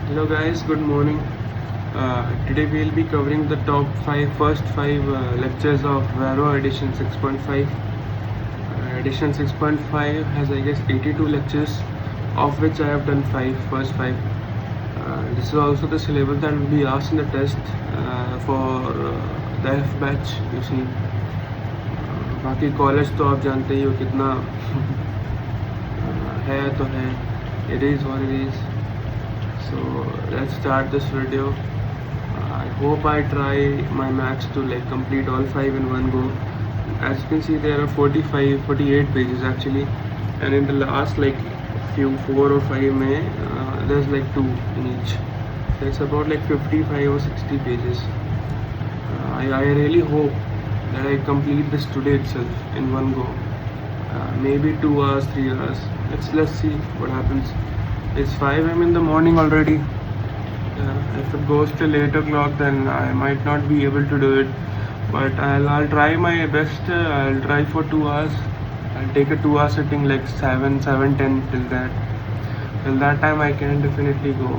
Hello guys, good morning. Today we will be covering the first five lectures of Varo edition 6.5. Edition 6.5 has I guess 82 lectures, of which I have done first five. This is also the syllabus that will be asked in the test for the F batch. You see, बाकी college तो आप जानते ही हो कितना है तो है. It is what it is. So let's start this video. I hope I try my max to complete all 5 in one go. As you can see, there are 48 pages actually, and in the last few 4 or 5 there's 2 in each. So it's about 55 or 60 pages. I really hope that I complete this today itself in one go. Maybe 2 hours, 3 hours. Let's see what happens. It's 5 am in the morning already. If it goes till 8 o'clock, then I might not be able to do it. But I'll try my best. I'll try for 2 hours. I'll take a 2 hour sitting 7:10 till that. Till that time I can definitely go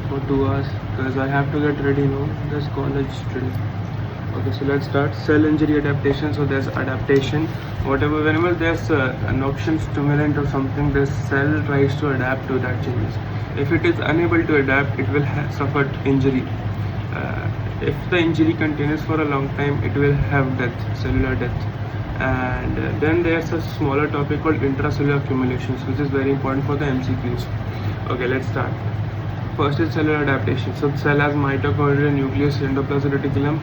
for 2 hours because I have to get ready now. There's college today. Okay, so let's start. Cell injury adaptation. So there's adaptation. Whenever there's an oxygen stimulant or something, the cell tries to adapt to that change. If it is unable to adapt, it will suffer injury. If the injury continues for a long time, it will have death, cellular death. And then there's a smaller topic called intracellular accumulations, which is very important for the MCQs. Okay, let's start. First is cellular adaptation. So the cell has mitochondria, nucleus, endoplasmic reticulum.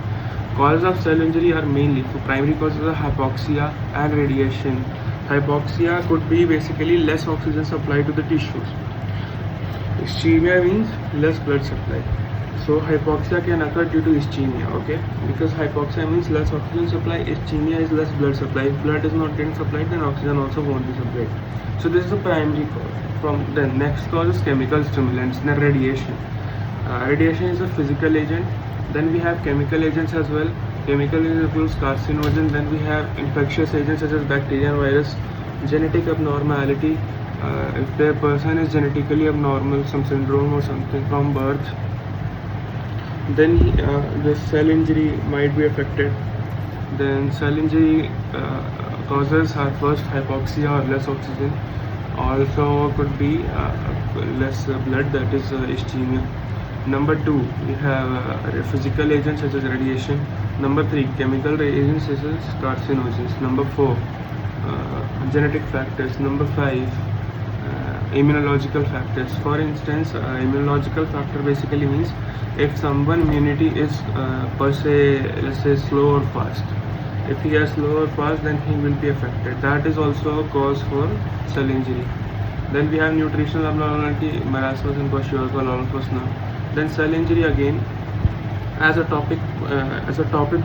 Causes of cell injury are mainly primary causes are hypoxia and radiation. Hypoxia could be basically less oxygen supply to the tissues. Ischemia means less blood supply. So hypoxia can occur due to ischemia, okay? Because hypoxia means less oxygen supply, ischemia is less blood supply. If blood is not getting supplied, then oxygen also won't be supplied. So this is the primary cause. From the next cause is chemical stimulants, then radiation. Radiation is a physical agent. Then we have chemical agents as well. Chemical agents includes carcinogens. Then we have infectious agents such as bacteria and virus. Genetic abnormality. If the person is genetically abnormal, some syndrome or something from birth, then the cell injury might be affected. Then cell injury causes are first hypoxia or less oxygen. Also could be less blood, that is ischemia. Number 2, we have physical agents such as radiation. Number 3, chemical agents such as carcinogens. Number 4, genetic factors. Number 5, immunological factors. For instance, immunological factor basically means if someone immunity is per se, let's say, slow or fast. If he has slow or fast, then he will be affected. That is also a cause for cell injury. Then we have nutritional abnormality, marasmus and kwashiorkor, all of us know. Then cell injury again, as a topic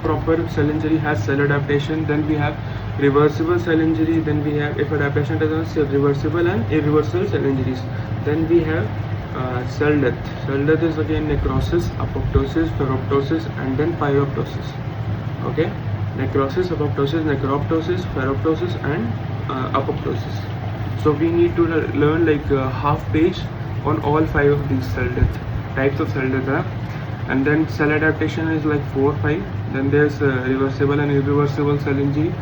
proper, cell injury has cell adaptation. Then we have reversible cell injury. Then we have, if adaptation doesn't, reversible and irreversible cell injuries. Then we have cell death. Cell death is again necrosis, apoptosis, ferroptosis, and then pyroptosis. Okay, necrosis, apoptosis, necroptosis, ferroptosis, and apoptosis. So we need to learn half page on all 5 of these cell death types of cell death. And then cell adaptation is 4 or 5. Then there's reversible and irreversible cell injury.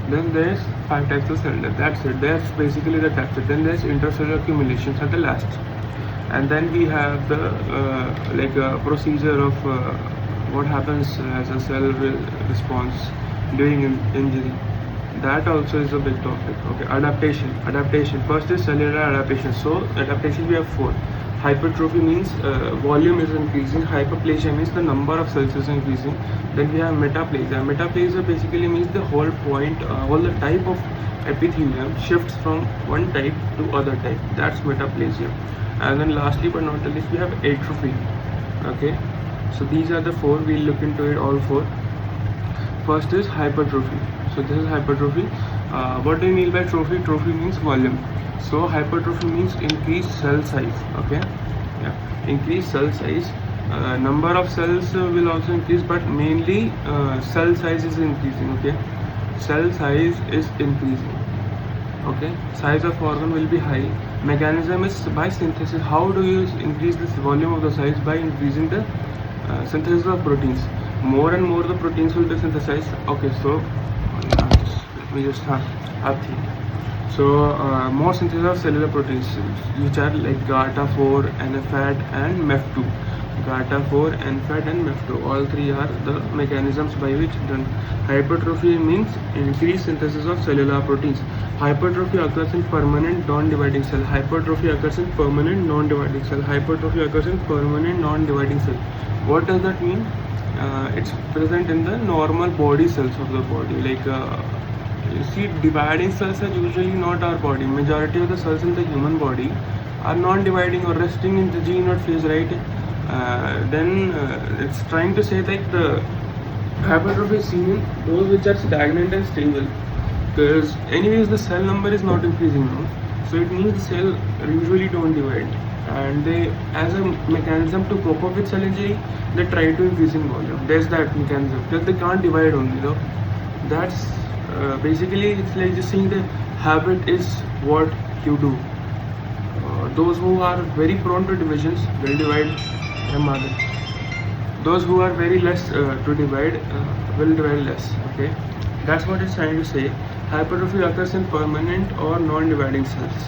Then there's 5 types of cell death. That's it. That's basically the types. Then there's intracellular accumulations at the last. And then we have the procedure of what happens as a cell response during injury. That also is a big topic. Okay, adaptation. First is cellular adaptation. So adaptation we have 4. Hypertrophy means volume is increasing. Hyperplasia means the number of cells is increasing. Then we have metaplasia. Metaplasia basically means the whole the type of epithelium shifts from one type to other type. That's metaplasia. And then lastly but not least, we have atrophy. Okay, so these are the 4. We'll look into it all 4. First is hypertrophy. So this is hypertrophy. What do you mean by trophy? Trophy means volume. So hypertrophy means increased cell size. Okay, yeah, increased cell size. Number of cells will also increase, but mainly cell size is increasing. Okay, cell size is increasing. Okay, size of organ will be high, mechanism is by synthesis. How do you increase this volume of the cells? By increasing the synthesis of proteins. More and more the proteins will be synthesized. Okay, so let me just have think. So more synthesis of cellular proteins, which are like GATA4, NFAT, and MEF2. GATA4, NFAT, and MEF2. All three are the mechanisms by which done. Hypertrophy means increased synthesis of cellular proteins. Hypertrophy occurs in permanent non-dividing cell. Hypertrophy occurs in permanent non-dividing cell. Hypertrophy occurs in permanent non-dividing cell. What does that mean? It's present in the normal body cells of the body. Like you see, dividing cells are usually not our body. Majority of the cells in the human body are non-dividing or resting in the G0 phase, right? Then it's trying to say that the hypertrophy is seen in those which are stagnant and stable, because anyways the cell number is not increasing now, so it means the cell usually don't divide, and they, as a mechanism to cope up with cell injury, they try to increase in volume. There's that mechanism, because they can't divide only though. That's basically, it's like just saying the habit is what you do. Those who are very prone to divisions will divide them other. Those who are very less to divide will divide less. Okay, that's what it's trying to say. Hypertrophy occurs in permanent or non-dividing cells.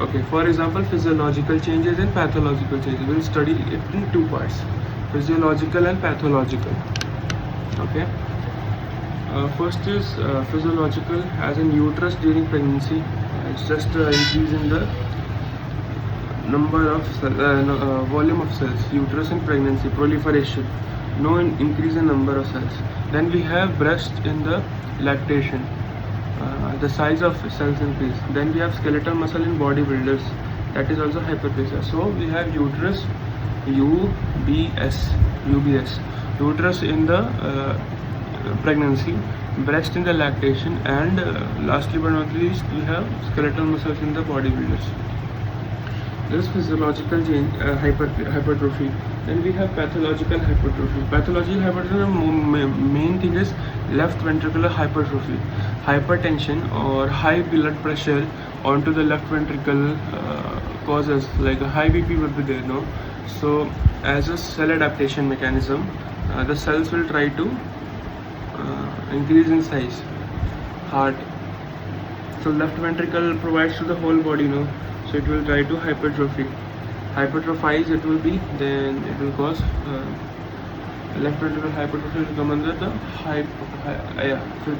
Okay, for example, physiological changes and pathological changes. We'll study it in two parts: physiological and pathological. Okay. First is physiological, as in uterus during pregnancy. It's just increase in the number of volume of cells. Uterus in pregnancy, proliferation, no increase in number of cells. Then we have breast in the lactation, the size of cells increase. Then we have skeletal muscle in bodybuilders, that is also hyperplasia. So we have uterus, UBS, uterus in the pregnancy, breast in the lactation, and lastly but not least, we have skeletal muscles in the bodybuilders. This is physiological change, hypertrophy. Then we have pathological hypertrophy. Pathological hypertrophy, main thing is left ventricular hypertrophy. Hypertension or high blood pressure onto the left ventricle causes, like a high BP will be there, no? So as a cell adaptation mechanism, the cells will try to increase in size. Heart, so left ventricle provides to the whole body, no? So it will try to hypertrophize it will be, then it will cause left ventricle hypertrophy will come under the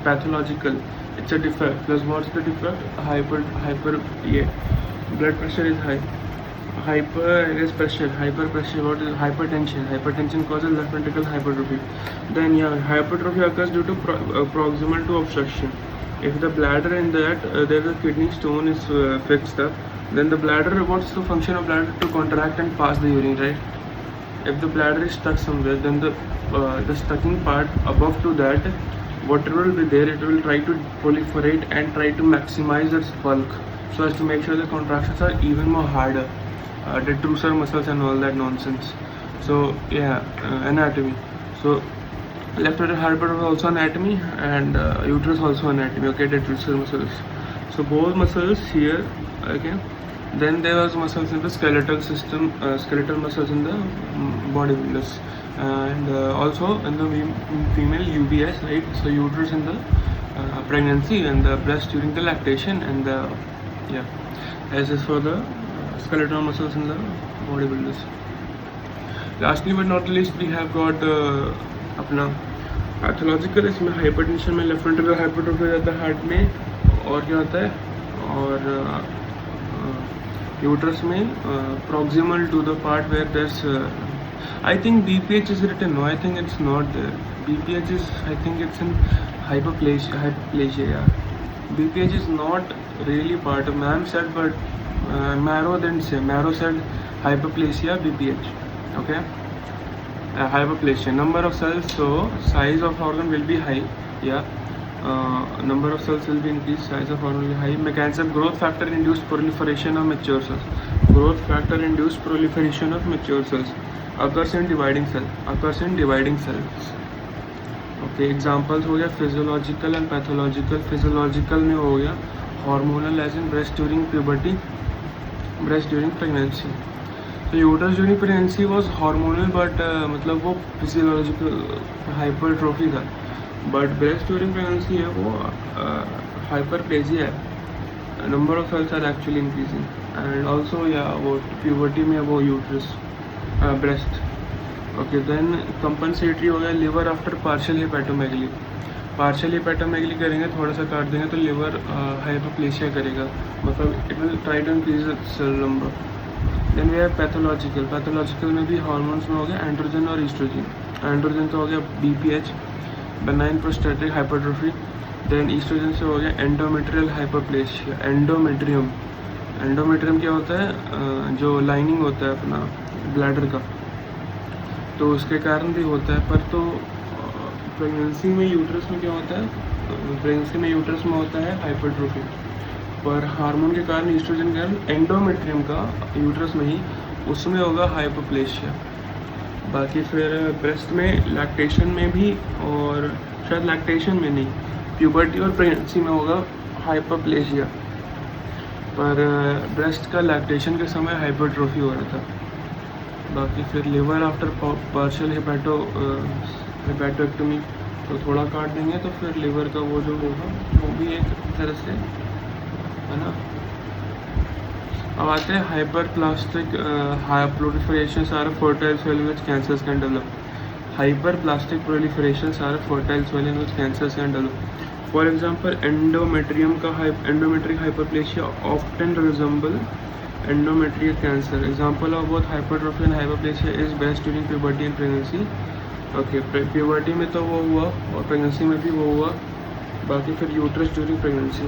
pathological. It's a defect. Plus what's the defect? Blood pressure is high. Hyperpressure, what is hypertension? Hypertension causes left ventricle hypertrophy. Then hypertrophy occurs due to proximal to obstruction. If the bladder in that there is a kidney stone is fixed up, then the bladder, what's the function of bladder? To contract and pass the urine, right? If the bladder is stuck somewhere, then the stucking part above to that, whatever will be there, it will try to proliferate and try to maximize its bulk, so as to make sure the contractions are even more harder, detrusor muscles and all that nonsense. So anatomy. So left ventricular hypertrophy also anatomy, and uterus also anatomy. Okay, detrusor muscles. So both muscles here. Okay. Then there was muscles in the skeletal system, skeletal muscles in the bodybuilders, and also in the female UBS, right? So uterus in the pregnancy, and the breast during the lactation, and the as is for the skeletal muscles in the bodybuilders. Lastly but not least, we have got अपना pathological, इसमें hypertension में left ventricular hypertrophy हो जाता है heart में, और क्या होता है, और यूट्रस में proximal to the part where there's I think BPH is written. No, I think it's not there. BPH is, I think it's in hyperplasia. Yeah. BPH is not really part of, ma'am said, but Marrow didn't say. Marrow said hyperplasia, BPH. Okay. Hyperplasia. Number of cells, so size of organ will be high. Yeah. Number of cells will be increased, size of organ will be high. Mechanism: growth factor induced proliferation of mature cells. Growth factor induced proliferation of mature cells. Occurs in dividing cell. Occurs in dividing cells. Okay, examples हो गया physiological and pathological. Physiological में हो गया hormonal, as in breast during puberty, breast during pregnancy. तो uterus during pregnancy was hormonal but मतलब वो physiological hypertrophy था, but breast during pregnancy है वो हाइपरप्लेजिया है, number of cells are actually increasing and also या वो प्यूबर्टी में वो uterus breast. Okay, then compensatory हो गया liver after partial hepatomegaly. Partial hepatomegaly करेंगे, थोड़ा सा काट देंगे तो लिवर हाइपोप्लेशिया करेगा, मतलब it will try to increase the cell number. Then we have pathological. Pathological में भी हार्मोन्स में हो गया एंड्रोजन और ईस्ट्रोजन। एंड्रोजन का हो गया BPH, benign prostatic hypertrophy. Then oestrogen से हो गया एंडोमेट्रियल हाइपरप्लेशिया। एंडोमेट्रियम, एंडोमेट्रियम क्या होता है, जो लाइनिंग होता है अपना ब्लैडर का, तो उसके कारण भी होता है। पर तो प्रेगनेंसी में यूट्रस में क्या होता है, प्रेगनेंसी में यूट्रस में होता है हाइपरट्रोफी, पर हार्मोन के कारण ईस्ट्रोजन के कारण एंडोमेट्रियम का यूट्रस में ही उसमें होगा हाइपोप्लेशिया। बाकी फिर ब्रेस्ट में लैक्टेशन में भी, और शायद लैक्टेशन में नहीं, प्यूबर्टी और प्रेगनेंसी में होगा हाइपोप्लेशिया, पर ब्रेस्ट का लैक्टेशन के समय हाइपरट्रोफी हो रहा था। बाकी फिर लिवर आफ्टर पार्शियल हेपेटोक्टमी, तो थोड़ा काट देंगे तो फिर लिवर का वो जो होगा वो भी एक तरह से है ना। अब आते हैं hyperplastic proliferations are fertile soil which cancers can develop. Hyperplastic proliferations are fertile soil in which cancers can develop. For example endometrium का endometrial hyperplasia often resemble endometrial cancer. Example of both hypertrophy and hyperplasia is best during puberty and pregnancy. Okay, puberty में तो वो हुआ और pregnancy में भी वो हुआ। बाकी फिर यूट्रस ड्यूरिंग प्रेगनेंसी,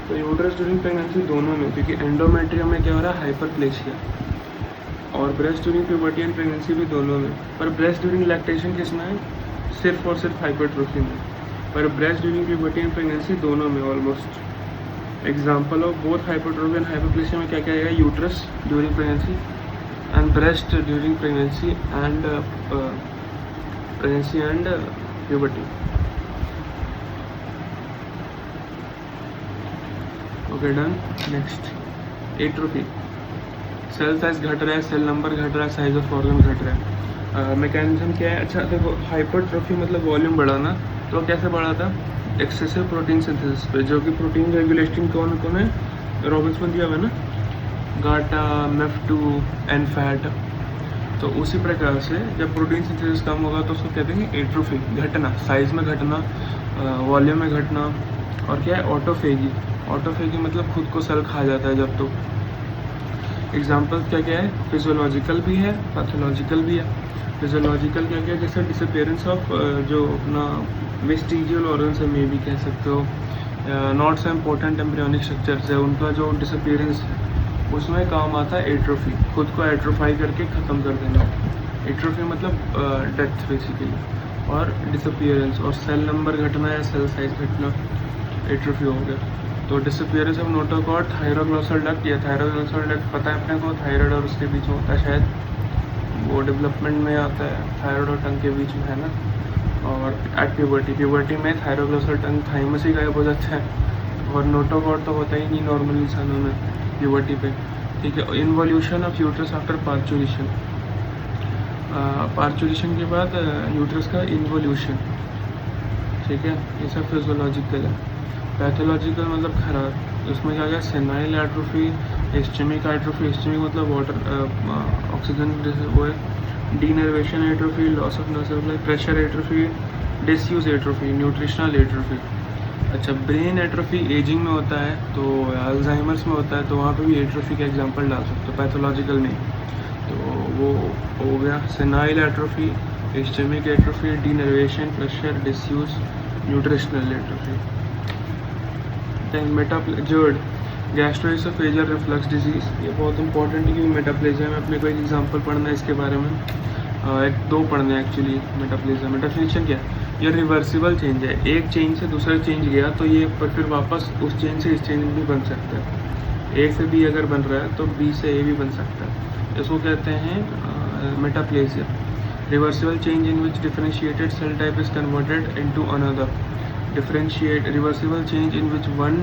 तो यूट्रस ड्यूरिंग प्रेगनेंसी दोनों में, क्योंकि एंडोमेट्रियम में क्या हो रहा है हाइपरप्लेशिया, और breast during puberty and pregnancy भी दोनों में। पर ब्रेस्ट ड्यूरिंग लैक्टेशन किसमें है, सिर्फ और सिर्फ हाइपरट्रोफी में, पर breast during puberty and pregnancy दोनों में almost. Example of both hypertrophy and hyperplasia में क्या क्या आएगा, uterus during pregnancy and breast during pregnancy and puberty. Okay done. Next atrophy, cell size घट रहा है, सेल नंबर घट रहा है, साइज ऑफ ऑर्गन घट रहा है। मैकेनिज्म क्या है, अच्छा देखो हाइपरट्रोफी मतलब वॉल्यूम बढ़ाना, तो कैसे बढ़ा था, एक्सेसिव प्रोटीन सिंथेसिस पे, जो कि प्रोटीन रेगुलेटिंग कौन कौन है, रॉबिन्सन दिया हुआ है ना, गाटा, MEF2, NFAT। तो उसी प्रकार से जब प्रोटीन सिंथेसिस कम होगा तो उसको कहते हैं एट्रोफी, घटना, साइज में घटना, वॉल्यूम में घटना। और क्या है, ऑटोफेगी। ऑटोफेगी मतलब खुद को सेल खा जाता है जब, तो एग्जाम्पल क्या क्या है, फिजियोलॉजिकल भी है, पैथोलॉजिकल भी है। फिजियोलॉजिकल क्या क्या, जैसे डिसअपियरेंस ऑफ जो अपना वेस्टिजियल ऑर्गन्स है, मे भी कह सकते हो, not so important embryonic structures है, उनका जो डिसअपियरेंस है उसमें काम आता है एट्रोफी, खुद को एट्रोफाई करके ख़त्म कर देना। एट्रोफी मतलब डेथ बेसिकली, और डिसअपियरेंस और सेल नंबर घटना या सेल साइज घटना एट्रोफी हो गया। तो disappearance of notochord, thyroglossal duct, या थायरोग्लोसल डक्ट पता है अपने को, थायराइड और उसके बीच में होता है, शायद वो डेवलपमेंट में आता है, थायराइड और टंग के बीच में है ना। और एट प्यूबर्टी में थायरोग्लोसल टंग थाइमस ही गायब हो जाता है, और नोटोकॉर्ड तो होता ही नहीं नॉर्मल इंसानों में प्यूबर्टी पे, ठीक है। Involution of uterus after parturition, parturition के बाद यूट्रस का इन्वोल्यूशन, ठीक है, ये सब फिजियोलॉजिकल है। पैथोलॉजिकल मतलब खराब, उसमें क्या क्या, senile atrophy, ischaemic atrophy, ischaemic मतलब वाटर ऑक्सीजन वो है, denervation atrophy, loss of nerve supply, pressure atrophy, disuse atrophy, nutritional atrophy. अच्छा, ब्रेन एट्रोफी एजिंग में होता है, तो अल्जाइमर्स में होता है, तो वहाँ पे भी एट्रोफी का एग्जांपल डाल सकते हो, पैथोलॉजिकल नहीं। तो वो हो गया senile atrophy, ischaemic atrophy, denervation, pressure, disuse, nutritional atrophy. Metaplasia, gastro-oesophageal reflux disease, ये बहुत इंपॉर्टेंट है क्योंकि मेटाप्लेजिया में अपने को एक एग्जांपल पढ़ना है इसके बारे में, एक दो पढ़ने हैं एक्चुअली मेटाप्लेजिया में। डेफिनेशन क्या है, ये रिवर्सिबल चेंज है, एक चेंज से दूसरा चेंज गया तो ये फिर वापस उस चेंज से इस चेंज में भी बन सकता है। ए से बी अगर बन रहा है तो बी से ए भी बन सकता है, इसको कहते हैं metaplasia. Reversible change in which differentiated cell type is converted into another, reversible change in which one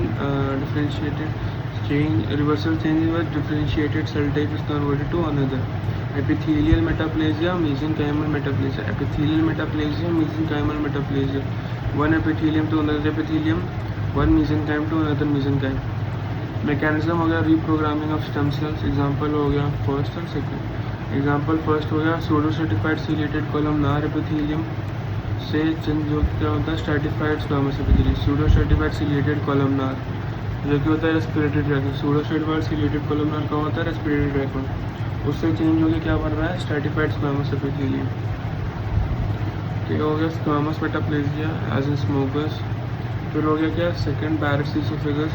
differentiated Reversal change where differentiated cell type is converted to another. Epithelial metaplasia, mesenchymal metaplasia. Epithelial metaplasia, mesenchymal metaplasia. One epithelium to another epithelium, one mesenchyme to another mesenchyme. Mechanism हो गया reprogramming of stem cells. Example हो गया first and second. Example first हो गया pseudo-stratified ciliated columnar epithelium से जो क्या होता है stratified squamous epithelium. Pseudo-stratified ciliated columnar जो कि होता है रेस्पिरेटरी ट्रैक में. Pseudo-stratified ciliated columnar का होता है रेस्पिरेटरी ट्रैक में. उससे चेंज होकर क्या बन रहा है स्ट्रैटिफाइड स्क्वामस एपिथेलियम. ठीक हो गया squamous metaplasia as in smokers. फिर हो गया क्या second Barrett's oesophagus.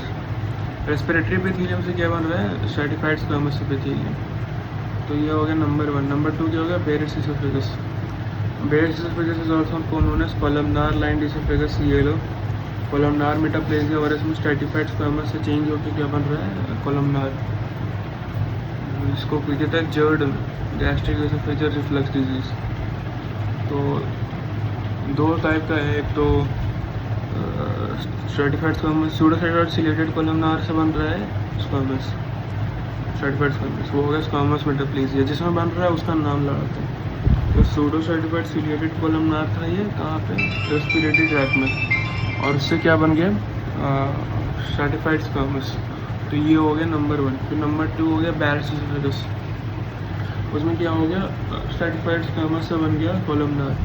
Respiratory epithelium से क्या बन रहा है स्ट्रैटिफाइड स्क्वामस एपिथेलियम. तो ये हो गया नंबर 1. नंबर 2 क्या हो गया Barrett's oesophagus. Barrett's oesophagus is also known as columnar lined oesophagus yellow. Columnar metaplasia और इसमें स्ट्रैटिफाइड स्क्वामस से चेंज होकर क्या बन रहा है कोलमनार. इसको कहते हैं GERD gastric oesophageal reflux disease. तो दो टाइप का है. एक तो स्ट्रैटिफाइड स्क्वामस स्यूडोस्ट्रैटिफाइड सिलेटेड कोलमनार से बन रहा है स्क्वामस. स्ट्रैटिफाइड स्क्वामस वो हो गया स्क्वामस मेटाप्लेजिया. जिसमें बन रहा है उसका नाम लगाते हैं. तो स्यूडोस्ट्रैटिफाइड सिलेटेड कोलमनार था ये कहाँ पे रेस्पिरेटरी ट्रैक में और उससे क्या बन गया स्ट्रैटिफाइड स्क्वामस. तो ये हो गया नंबर 1. फिर नंबर 2 हो गया बैरेट्स इसोफेगस. उसमें क्या हो गया स्ट्रैटिफाइड स्क्वामस से बन गया कोलमनार.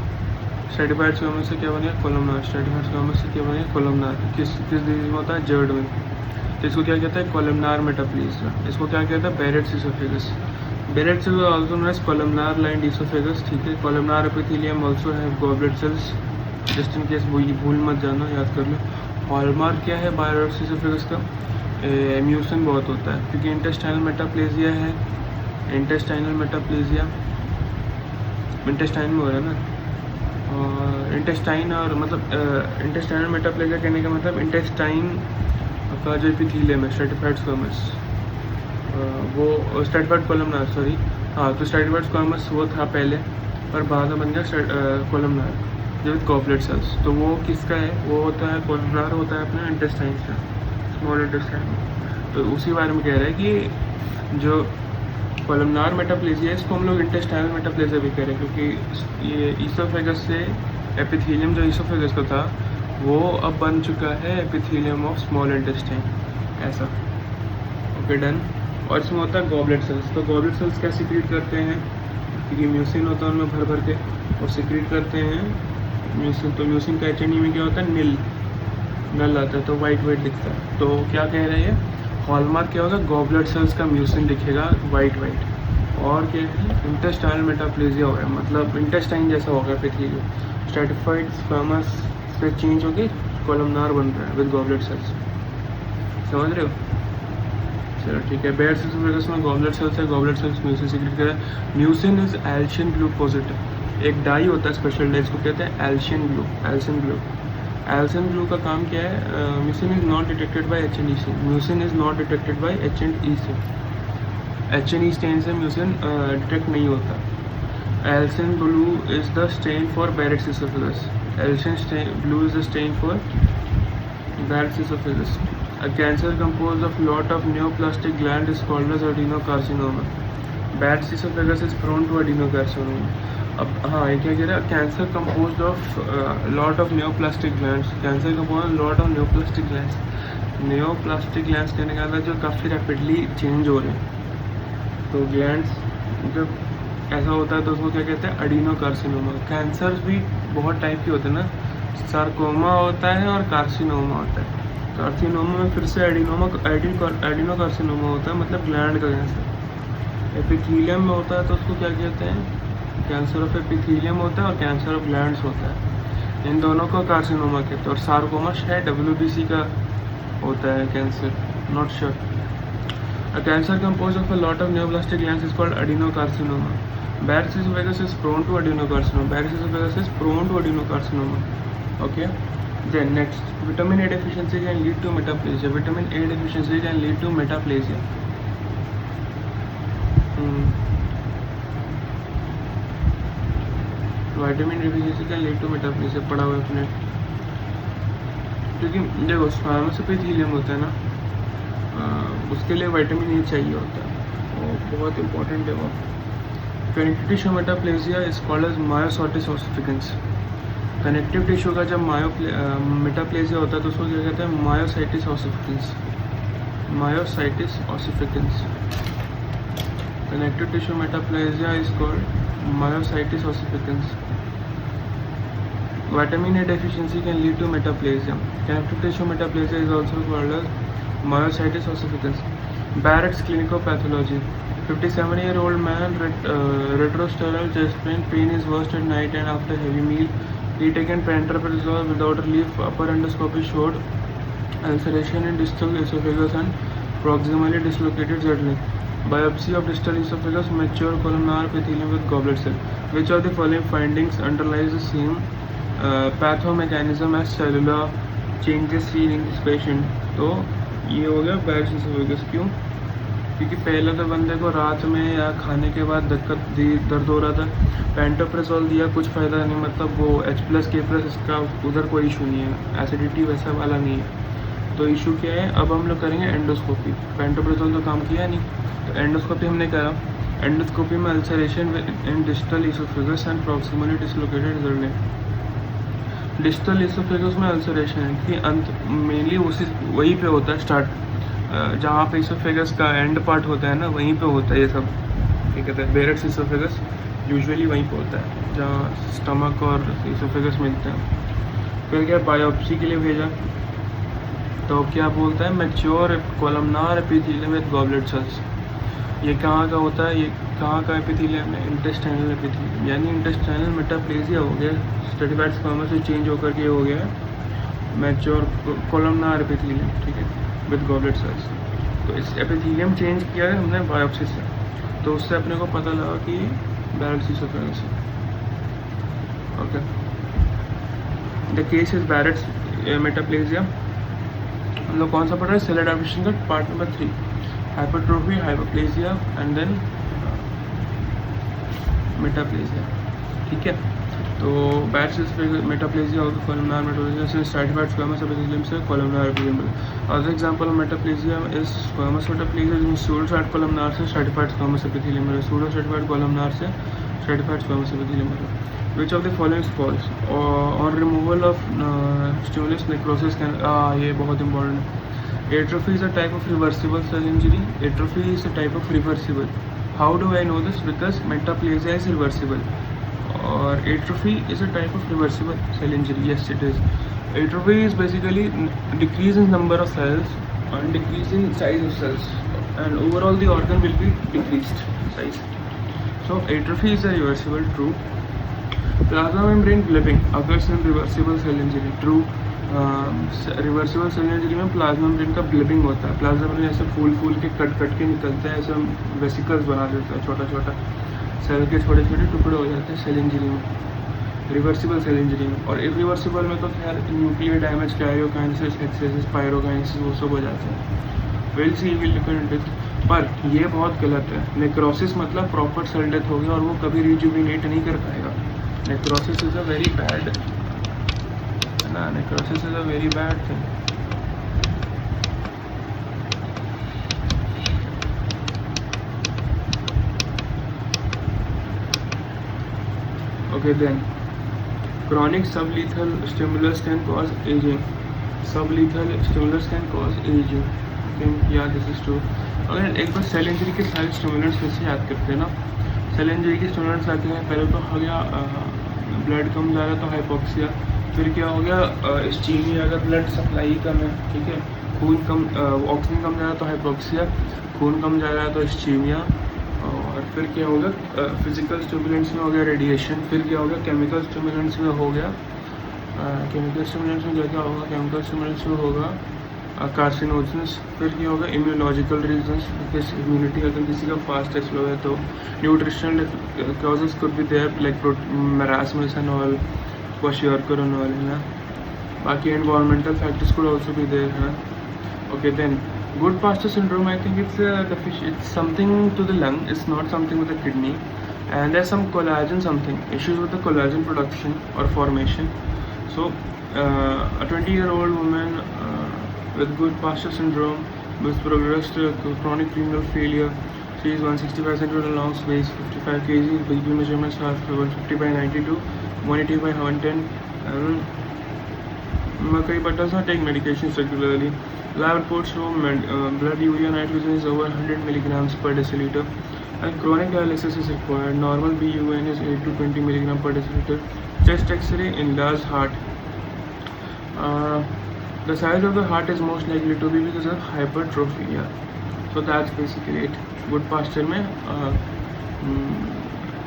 स्ट्रैटिफाइड स्क्वामस से क्या बन गया कोलमनार. स्ट्रैटिफाइड स्क्वामस से क्या बन गया कोलमनार. किस डिजीज में होता है जर्ड में. तो इसको क्या कहते हैं कोलमनार मेटाप्लेजिया. इसको क्या कहते हैं Barrett's oesophagus. Barrett's is also known as columnar lined oesophagus. ठीक है. Columnar epithelium also have goblet cells. Just in case भूल मत जाना याद कर लो. हॉलमार्क क्या है बैरेट्स इसोफेगस का म्यूसिन बहुत होता है क्योंकि इंटेस्टाइनल मेटाप्लेजिया है. इंटेस्टाइनल मेटाप्लेजिया इंटेस्टाइन में हो रहा है ना. और इंटेस्टाइन और मतलब इंटेस्टाइनल मेटाप्लेजिया कहने का मतलब इंटेस्टाइन का जो एपिथेलियम है स्ट्रैटिफाइड स्क्वामस वो स्ट्रैटिफाइड कोलमनार सॉरी हाँ. तो स्ट्रैटिफाइड स्क्वामस वो था पहले पर बाद में बन गया कोलमनार जो विद गॉबलेट सेल्स. तो वो किसका है वो होता है कोलमनार होता है अपना इंटेस्टाइन का स्मॉल इंटेस्टाइन. तो उसी बारे में कह रहे हैं कि जो कोलमनार मेटाप्लेजिया है इसको हम लोग इंटेस्टाइनल मेटाप्लेजिया भी कह रहे हैं क्योंकि ये ईसोफेगस से एपिथेलियम जो ईसोफेगस का था वो अब बन चुका है एपिथेलियम ऑफ स्मॉल इंटेस्टाइन ऐसा. Okay done. और इसमें होता है गॉबलेट सेल्स. तो गॉबलेट सेल्स क्या सिक्रीट करते हैं क्योंकि म्यूसिन होता है उनमें भर भर के और सिक्रीट करते हैं म्यूसिन. तो म्यूसिन का एचएनई में क्या होता है नल आता है तो वाइट दिखता है. तो क्या कह रहे हैं हॉलमार्क क्या होगा गॉबलेट सेल्स का म्यूसिन दिखेगा वाइट. और क्या है इंटेस्टाइनल मेटाप्लेजिया होगा मतलब इंटेस्टाइन जैसा होगा एपिथेलियम. स्ट्रैटिफाइड स्क्वामस से चेंज होकर कोलमनार बन रहा है विद गॉबलेट सेल्स. समझ रहे हो. चलो ठीक है. बैरेट्स इसोफेगस में गॉबलेट सेल्स है. गॉबलेट सेल्स म्यूसिन सीक्रेट करे. Mucin is Alcian blue positive. एक डाई होता है स्पेशल डाई इसको कहते हैं एल्शियन ब्लू. एल्शियन ब्लू का काम क्या है mucin is not detected by H and E से. Mucin is not detected by H and E से. एचएनई स्टेन से म्यूसिन डिटेक्ट नहीं होता. Alcian blue is the stain for Barrett's oesophagus. Alcian blue is the stain for Barrett's oesophagus. A cancer composed of lot of neoplastic gland is called as adenocarcinoma. Barrett's esophagus is prone to adenocarcinoma. अब हाँ ये क्या कह रहा है cancer composed of lot of neoplastic glands. Cancer compose lot of neoplastic glands. Neoplastic glands कहने का मतलब जो काफ़ी रैपिडली चेंज हो रहे हैं. तो ग्लैंड्स जब ऐसा होता है तो उसको क्या कहते हैं एडिनोकार्सिनोमा. कैंसर भी बहुत टाइप के होते हैं ना. सार्कोमा होता है और कार्सिनोमा होता है. कार्सिनोमा में फिर से एडिनोकार्सिनोमा होता है मतलब ग्लैंड का कैंसर. एपिथेलियम में होता है तो उसको क्या कहते हैं कैंसर ऑफ एपिथेलियम होता है और कैंसर ऑफ ग्लैंड्स होता है. इन दोनों को कार्सिनोमा कहते हैं. और सार्कोमा शायद WBC का होता है cancer not sure. A cancer compose of a lot of neoplastic glands is called adenocarcinoma. Barrett's esophagus is prone to adenocarcinoma. Barrett's esophagus is prone to adenocarcinoma. Okay. Then next, vitamin A deficiency can lead to metaplasia. Vitamin A deficiency can lead to metaplasia. Vitamin deficiency can lead to metaplasia पढ़ा हुआ अपने. क्योंकि देखो squamous epithelium होता है ना उसके लिए विटामिन E चाहिए होता है, वो बहुत इंपॉर्टेंट है वो। Connective tissue metaplasia is called as myositis ossificans. Connective tissue का जब मेटाप्लेजिया होता है तो उसको क्या कहते हैं, myositis ossificans. Myositis ossificans. Connective tissue metaplasia is called myositis ossificans. Vitamin A deficiency can lead to metaplasia. Connective tissue metaplasia is also called as myositis ossificans. Barrett's clinical pathology. 57-year-old man retrosteral chest pain. Pain is worst at night and after heavy meal. He taken pantoprazole without relief. Upper endoscopy showed ulceration in distal esophagus and proximally dislocated Z-leg. Biopsy of distal esophagus, mature columnar epithelium with goblet cell. Which of the following findings underlies the same pathomechanism as cellular changes seen in this patient? तो ये हो गया beds oesophagus. क्यों? क्योंकि पहले तो बंदे को रात में या खाने के बाद दिक्कत दी, दर्द हो रहा था, पेंटोप्रेसोल दिया, कुछ फ़ायदा नहीं, मतलब वो H+K+ इसका उधर कोई इशू नहीं है, एसिडिटी वैसा वाला नहीं है। तो इशू क्या है, अब हम लोग करेंगे एंडोस्कोपी। पेंटोप्रेसोल तो काम किया नहीं, तो एंडोस्कोपी हमने करा। एंडोस्कोपी में ulceration in distal oesophagus and proximally dislocated Z-leg। Distal oesophagus में अल्सरेशन है कि अंत मेनली वहीं पे होता है, स्टार्ट जहाँ पे इसोफेगस का एंड पार्ट होता है ना, वहीं पे होता है ये सब। क्या कहते हैं, बेरेट्स इसोफेगस यूजुअली वहीं पे होता है जहाँ स्टमक और इसोफेगस मिलते हैं। फिर क्या, बायोप्सी के लिए भेजा, तो क्या बोलता है, mature columnar epithelium with goblet cells. ये कहाँ का होता है, ये कहाँ का एपिथेलियम है, इंटेस्टाइनल एपिथेलियम, यानी इंटेस्टाइनल मेटाप्लेजिया हो गया, स्ट्रेटिफाइड स्क्वामा से चेंज होकर के हो गया मैच्योर कोलमनार एपिथेलियम, ठीक है, विद गॉबलेट सेल्स। तो इस एपिथेलियम चेंज किया है हमने बायोप्सी से, तो उससे अपने को पता लगा कि बैरेट्स इसोफेगस है। Okay, the case is Barrett's metaplasia. हम लोग कौन सा पढ़ रहे हैं, सेल एडाप्टेशन का part number 3, hypertrophy, hypoplasia and then metaplasia, ठीक है। तो बैरेट्स मेटाप्लेजिया होगी कोलमनार मेटाप्लेजिया से स्ट्रैटिफाइड स्क्वामस एपिथेलियम से columnar epithelium. Other example of metaplasia is squamous metaplasia जिसमें सूडोसाइट कोलमनार से स्ट्रैटिफाइड स्क्वामस एपिथेलियम है, सूडो स्ट्रैटिफाइड कोलमनार से स्ट्रैटिफाइड स्क्वामस एपिथेलियम है। Which of the following falls on removal of stimulus necrosis can, ये बहुत important है। Atrophy is a type of reversible cell injury. Atrophy is a type of reversible. How do I know this? Because metaplasia is reversible. Or atrophy is a type of reversible cell injury. Yes, it is. Atrophy is basically decrease in number of cells and decrease in size of cells, and overall the organ will be decreased size. So atrophy is a reversible, true. Plasma membrane blebbing occurs in reversible cell injury, true. Reversible cell injury में plasma membrane का bleeding होता है, plasma membrane ऐसे फूल के cut के निकलते हैं, ऐसे वेसिकल्स बना देता है, छोटा छोटा सेल के छोटे छोटे टुकड़े हो जाते हैं सेल इंजरी में, रिवर्सिबल सेल इंजरी में। और इरिवर्सिबल में तो खैर न्यूक्लियर डैमेज, कैरियोकाइनेसिस, एक्सेसिस, पायरोकाइनेसिस, वो सब हो जाते हैं। Will see will depend. पर ये बहुत गलत है। नेक्रोसिस मतलब प्रॉपर सेल डेथ हो गया और वो कभी रिजुविनेट नहीं कर पाएगा। Necrosis is a very bad, ना, necrosis is a very bad thing. Okay, then chronic sublethal stimulus can cause aging. Sublethal stimulus can cause aging. Yeah, this is true. अगर एक बार सेल इंजरी के सारे stimulants कैसे याद करते हैं ना, सेल इंजरी के स्टिमुलेंट्स आते हैं, पहले तो हो गया ब्लड कम जा रहा है तो हाइपोक्सिया, फिर क्या हो गया इस्चीमिया, अगर ब्लड सप्लाई कम है, ठीक है, खून कम, ऑक्सीजन कम जा रहा है तो हाइपोक्सिया, खून कम जा रहा है तो इस्चीमिया, और फिर क्या होगा फिजिकल स्टिमुलेंट्स में हो गया रेडिएशन, फिर क्या होगा केमिकल स्टिमुलेंट्स में हो गया केमिकल स्टिमुलेंट्स में क्या होगा, केमिकल स्टिमुलेंट्स में होगा कार्सिनोजेंस, फिर क्या होगा इम्यूनोलॉजिकल रीजंस, बिकॉज इम्यूनिटी अगर किसी का फास्ट है स्लो है तो nutritional causes could be there like marasmus and all, kwashiorkor and all, है ना। बाकी environmental factors could also be there, है। Okay, then Goodpasture syndrome, I think it's something to the lung, it's not something with the kidney, and there's some collagen, something issues with the collagen production or formation. So a 20-year-old woman with Goodpasture syndrome with progressed chronic renal failure. She is 165 cm long, weighs 55 kg. BB measurements are 150 by 92, 180 by 110. Makari but does not take medications regularly. Lab reports show blood urea nitrogen is over 100 milligrams per deciliter, and chronic dialysis is required. Normal BUN is 8 to 20 milligram per deciliter. Chest X-ray, enlarged heart. The size of the heart is most likely to be because of hypertrophy. Yeah. So that's basically it. Good posture में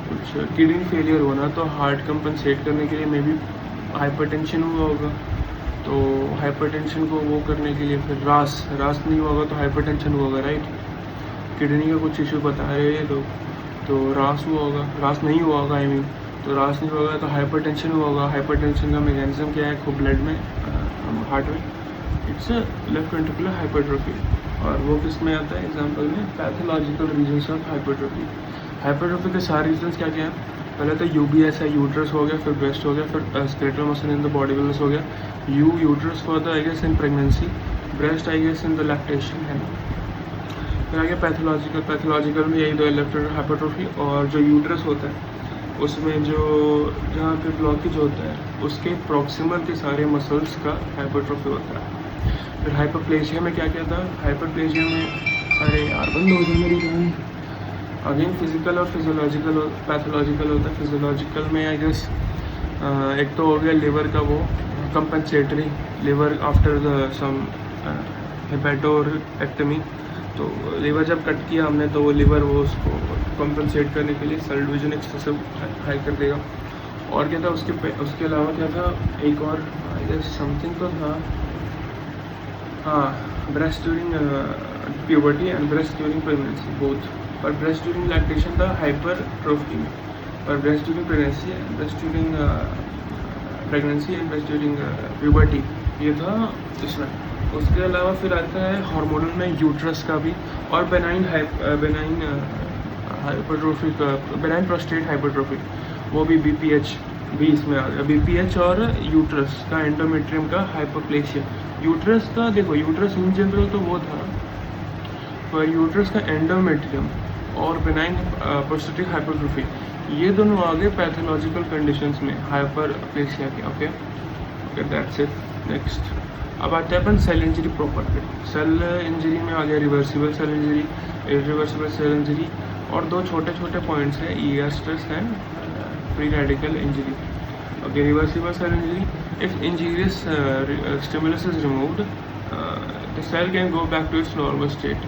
कुछ kidney failure होना तो heart compensate करने के लिए may be hypertension हुआ होगा, तो हाइपरटेंशन को वो करने के लिए फिर रास नहीं होगा तो हाइपरटेंशन हुआ होगा, राइट। किडनी का कुछ इशू बता रहे हैं लोग, तो रास हुआ होगा, रास नहीं हुआ होगा, आई मीन तो रास नहीं होगा तो हाइपरटेंशन हुआ होगा। हाइपरटेंशन का मैकेनिज्म क्या है, खूब ब्लड में हार्ट में, इट्स लेफ्ट वेंट्रिकुलर हाइपरट्रोफी। और वो किस में आता है, एग्जांपल में pathological reasons of hypertrophy. Hypertrophy के सारे रीजंस क्या क्या हैं, पहले तो यूबीएस है, यूट्रस हो गया, फिर ब्रेस्ट हो गया, फिर skeletal muscle in the body builders हो गया, uterus for the I guess in pregnancy, breast I guess in the lactation, है ना। फिर आगे पैथोलॉजिकल में यही दो, लेफ्ट हाइपरट्रोफी, और जो यूट्रस होता है उसमें जो जहाँ पे ब्लॉकेज होता है उसके प्रॉक्सिमल के सारे मसल्स का हाइपरट्रोफी होता है। फिर हाइपरप्लेजिया में क्या क्या था, हाइपरप्लेजिया में अरे यार बंद हो जाए मेरी गाड़ी। अगेन फिजिकल और फिजियोलॉजिकल पैथोलॉजिकल होता है। फिजियोलॉजिकल में आई गेस एक तो हो गया लिवर का वो कंपनसेटरी, लिवर आफ्टर द सम हेपेटोरेक्टमी, तो लीवर जब कट किया हमने तो वो लीवर वो उसको कंपनसेट करने के लिए सेल डिवीजन एक्सेसिव हाई कर देगा। और क्या था उसके अलावा क्या था, एक और आई गेस समथिंग तो था, हाँ, breast during puberty and breast during pregnancy both. पर ब्रेस्ट ड्यूरिंग लैक्टेशन था हाइपरट्रोफी में, और breast during pregnancy and breast during puberty ये था इसमें। उसके अलावा फिर आता है हार्मोनल में यूट्रस का भी, और बेनाइन हाइपरट्रोफी का, बेनाइन प्रोस्टेट हाइपरट्रोफी, वो भी बीपीएच भी इसमें आ गया। बीपीएच और यूट्रस का एंडोमेट्रियम का हाइपरप्लेशिया। यूट्रस का देखो, यूट्रस इन जनरल तो वो था, पर यूट्रस का एंडोमेट्रियम और बेनाइन प्रोस्टेटिक हाइपरट्रोफी ये दोनों आ गए पैथोलॉजिकल कंडीशंस में हाइपरप्लेशिया के। Okay that's it. नेक्स्ट अब आते हैं अपन cell injury property. Cell injury में आ गया reversible cell injury, irreversible cell injury, और दो छोटे छोटे पॉइंट्स हैं, ER stress and free radical injury. Okay, reversible cell injury, if injurious stimulus is removed the cell can go back to its normal state,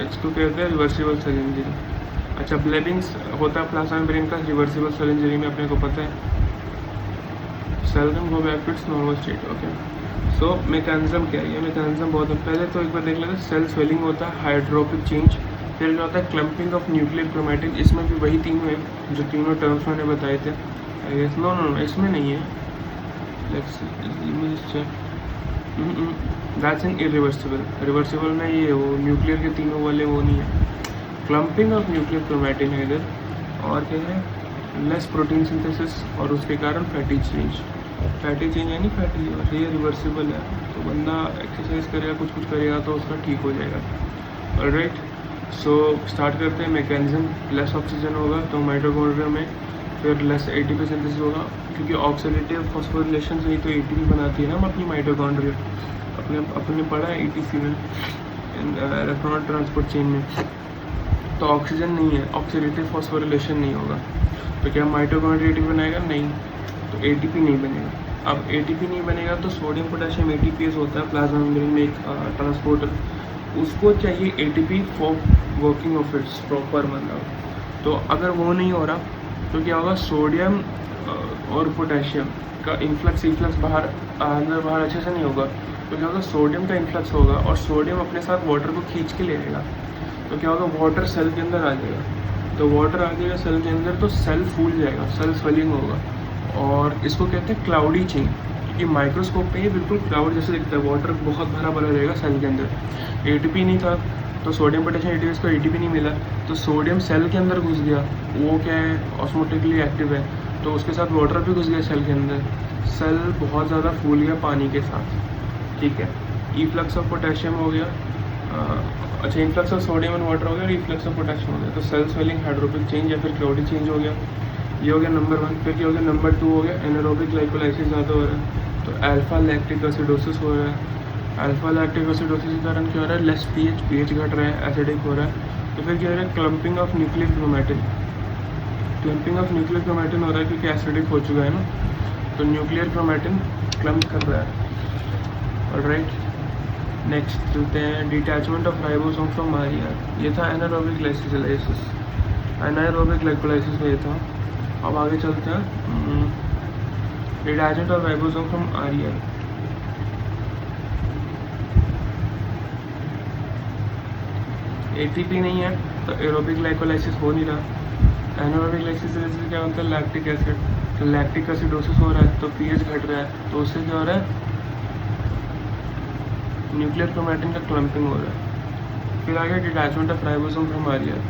इसको कहते हैं reversible cell injury. अच्छा, blebbings होता है प्लाज्मा मेम्ब्रेन का reversible cell injury में, अपने को पता है, cell can go back to its normal state. Okay, so mechanism क्या है, ये मैकेनिज्म बहुत है। पहले तो एक बार देख लेते हैं, सेल स्वेलिंग होता है, हाइड्रोपिक चेंज, फिर क्या होता है क्लम्पिंग ऑफ न्यूक्लियर क्रोमैटिन। इसमें भी वही तीनों है जो तीनों टर्म्स मैंने बताए थे। नो इसमें नहीं है, दैट्स इन इरिवर्सिबल। रिवर्सिबल में ये वो न्यूक्लियर के तीनों वाले वो नहीं है। क्लम्पिंग ऑफ न्यूक्लियर क्रोमैटिन है इधर, और क्या है लेस प्रोटीन सिंथेसिस, और उसके कारण फैटी चेंज यानी फैटी लीवर, ये रिवर्सिबल है। तो बंदा एक्सरसाइज करेगा, कुछ करेगा तो उसका ठीक हो जाएगा। ऑलराइट, सो स्टार्ट करते हैं। मैकेनिज्म, लेस ऑक्सीजन होगा तो माइटोकॉन्ड्रिया में, फिर लेस एटीपी सिंथेसिस होगा, क्योंकि ऑक्सीडेटिव फॉस्फोरिलेशन से ही तो एटीपी बनाती है ना हम अपनी माइटोकॉन्ड्रिया, अपने पढ़ा है एटीपी में, इलेक्ट्रॉन ट्रांसपोर्ट चेन में। तो ऑक्सीजन नहीं है, ऑक्सीडेटिव फॉस्फोरिलेशन नहीं होगा, तो क्या माइटोकॉन्ड्रिया एटीपी बनाएगा? नहीं, तो एटीपी नहीं बनेगा। अब एटीपी नहीं बनेगा तो सोडियम पोटेशियम एटीपीएस होता है प्लाज्मा मेम्ब्रेन में एक ट्रांसपोर्टर, उसको चाहिए ATP for working of its proper, मतलब। तो अगर वो नहीं हो रहा तो क्या होगा, सोडियम और पोटेशियम का इन्फ्लक्स बाहर अंदर बाहर अच्छे से नहीं होगा, तो क्या होगा, सोडियम का इन्फ्लक्स होगा और सोडियम अपने साथ वाटर को खींच के ले आएगा, तो क्या होगा, वाटर सेल के अंदर आ जाएगा। तो वाटर आ जाएगा सेल के अंदर तो सेल फूल जाएगा, सेल स्वेलिंग होगा, और इसको कहते हैं क्लाउडी चेन, क्योंकि माइक्रोस्कोप पे ये बिल्कुल क्लाउड जैसे दिखता है, वाटर बहुत भरा रहेगा सेल के अंदर। एटीपी नहीं था तो सोडियम पोटेशियम एटीपी को एटीपी नहीं मिला, तो सोडियम सेल के अंदर घुस गया, वो क्या है ऑस्मोटिकली एक्टिव है, तो उसके साथ वाटर भी घुस गया सेल के अंदर, सेल बहुत ज़्यादा फूल गया पानी के साथ, ठीक है। इफ्लक्स ऑफ पोटेशियम हो गया, अच्छा, influx of sodium and water हो गया, रिफ्लक्स ऑफ पोटेशियम हो गया। तो सेल स्वेलिंग, हाइड्रोपिक चेंज या फिर क्लाउडी चेंज हो गया, ये हो गया नंबर 1। फिर क्या हो गया नंबर 2 हो गया एनारोबिक ग्लाइकोलाइसिस ज़्यादा हो रहा है, तो अल्फा लैक्टिक एसिडोसिस हो रहा है। अल्फा लैक्टिक एसिडोसिस के कारण क्या हो रहा है, लेस पीएच घट रहा है, एसिडिक हो रहा है। तो फिर क्या हो रहा है, clumping of nuclear chromatin, clumping of nuclear chromatin हो रहा है क्योंकि एसिडिक हो चुका है ना, तो न्यूक्लियर क्रोमैटिन क्लम्प कर रहा है। ऑलराइट, नेक्स्ट चलते हैं detachment of ribosome from RER. ये था एनारोबिक ग्लाइकोलाइसिस, एनारोबिक ग्लाइकोलाइसिस में ये था। अब आगे चलते हैं detachment of ribosome from RER. ATP नहीं है तो एरोबिक ग्लाइकोलाइसिस हो नहीं रहा। एनारोबिक ग्लाइकोलाइसिस से क्या होता है, लैक्टिक एसिड, तो लैक्टिक एसिडोसिस हो रहा है, तो पीएच घट रहा है, तो उससे क्या हो रहा है, न्यूक्लियर क्रोमैटिन का क्लम्पिंग हो रहा है। फिर आ गया detachment of ribosome from RER.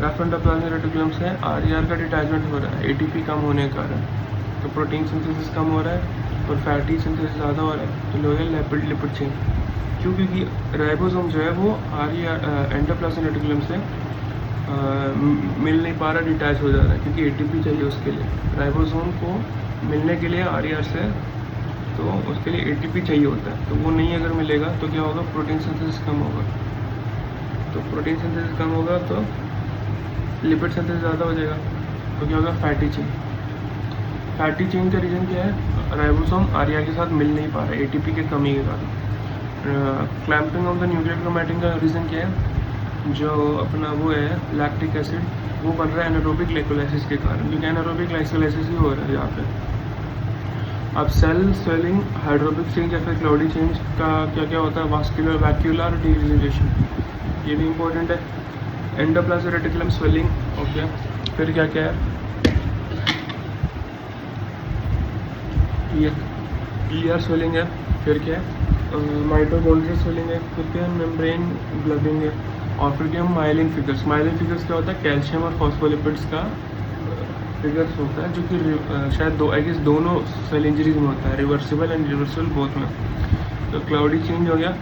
Rough endoplasmic reticulum से आरईआर का डिटैचमेंट हो रहा है एटीपी कम होने के कारण, तो प्रोटीन सिंथेसिस कम हो रहा है और फैटी सिंथेसिस ज़्यादा हो रहा है, तो लोग लिपिड चेंज। क्यों, क्योंकि राइबोसोम जो है वो आरईआर एंडोप्लाज्मिक रेटिकुलम से मिल नहीं पा रहा, डिटैच हो जा रहा है, क्योंकि एटीपी चाहिए उसके लिए। राइबोसोम को मिलने के लिए आरईआर से, तो उसके लिए एटीपी चाहिए होता है, तो वो नहीं अगर मिलेगा तो क्या होगा, प्रोटीन सिंथेसिस कम होगा। तो प्रोटीन सिंथेसिस कम होगा तो लिपिड सिंथेसिस ज़्यादा हो जाएगा, तो क्या होगा, फैटी चेन। फैटी चेन का रीज़न क्या है, राइबोसोम आरईआर के साथ मिल नहीं पा रहा है एटीपी के कमी के कारण। Clamping of the nuclear chromatin का रीज़न क्या है, जो अपना वो है लैक्टिक एसिड, वो बन रहा है एनारोबिक ग्लाइकोलाइसिस के कारण, क्योंकि एनारोबिक ग्लाइकोलाइसिस ही हो रहा है यहाँ पे। अब सेल स्वेलिंग, हाइड्रोपिक चेंज या फिर क्लाउडी चेंज का क्या क्या होता है, वास्कुलर वैक्यूलर डीरेगुलेशन, ये भी इंपॉर्टेंट है। Endoplasmic reticulum swelling, okay. फिर क्या क्या है, ईआर स्वेलिंग है, फिर क्या है, माइटोकॉन्ड्रियल स्वेलिंग है, फिर क्या है, मेम्ब्रेन ब्लबिंग है, और फिर क्या है, माइलिन फिगर्स। माइलिन फिगर्स क्या होता है, कैल्शियम और फॉस्फोलिपिड्स का फिगर्स होता है, जो कि शायद दोनों सेल इंजरीज में होता है, रिवर्सिबल एंड रिवर्सिबल बोथ में। तो क्लाउडी चेंज हो गया,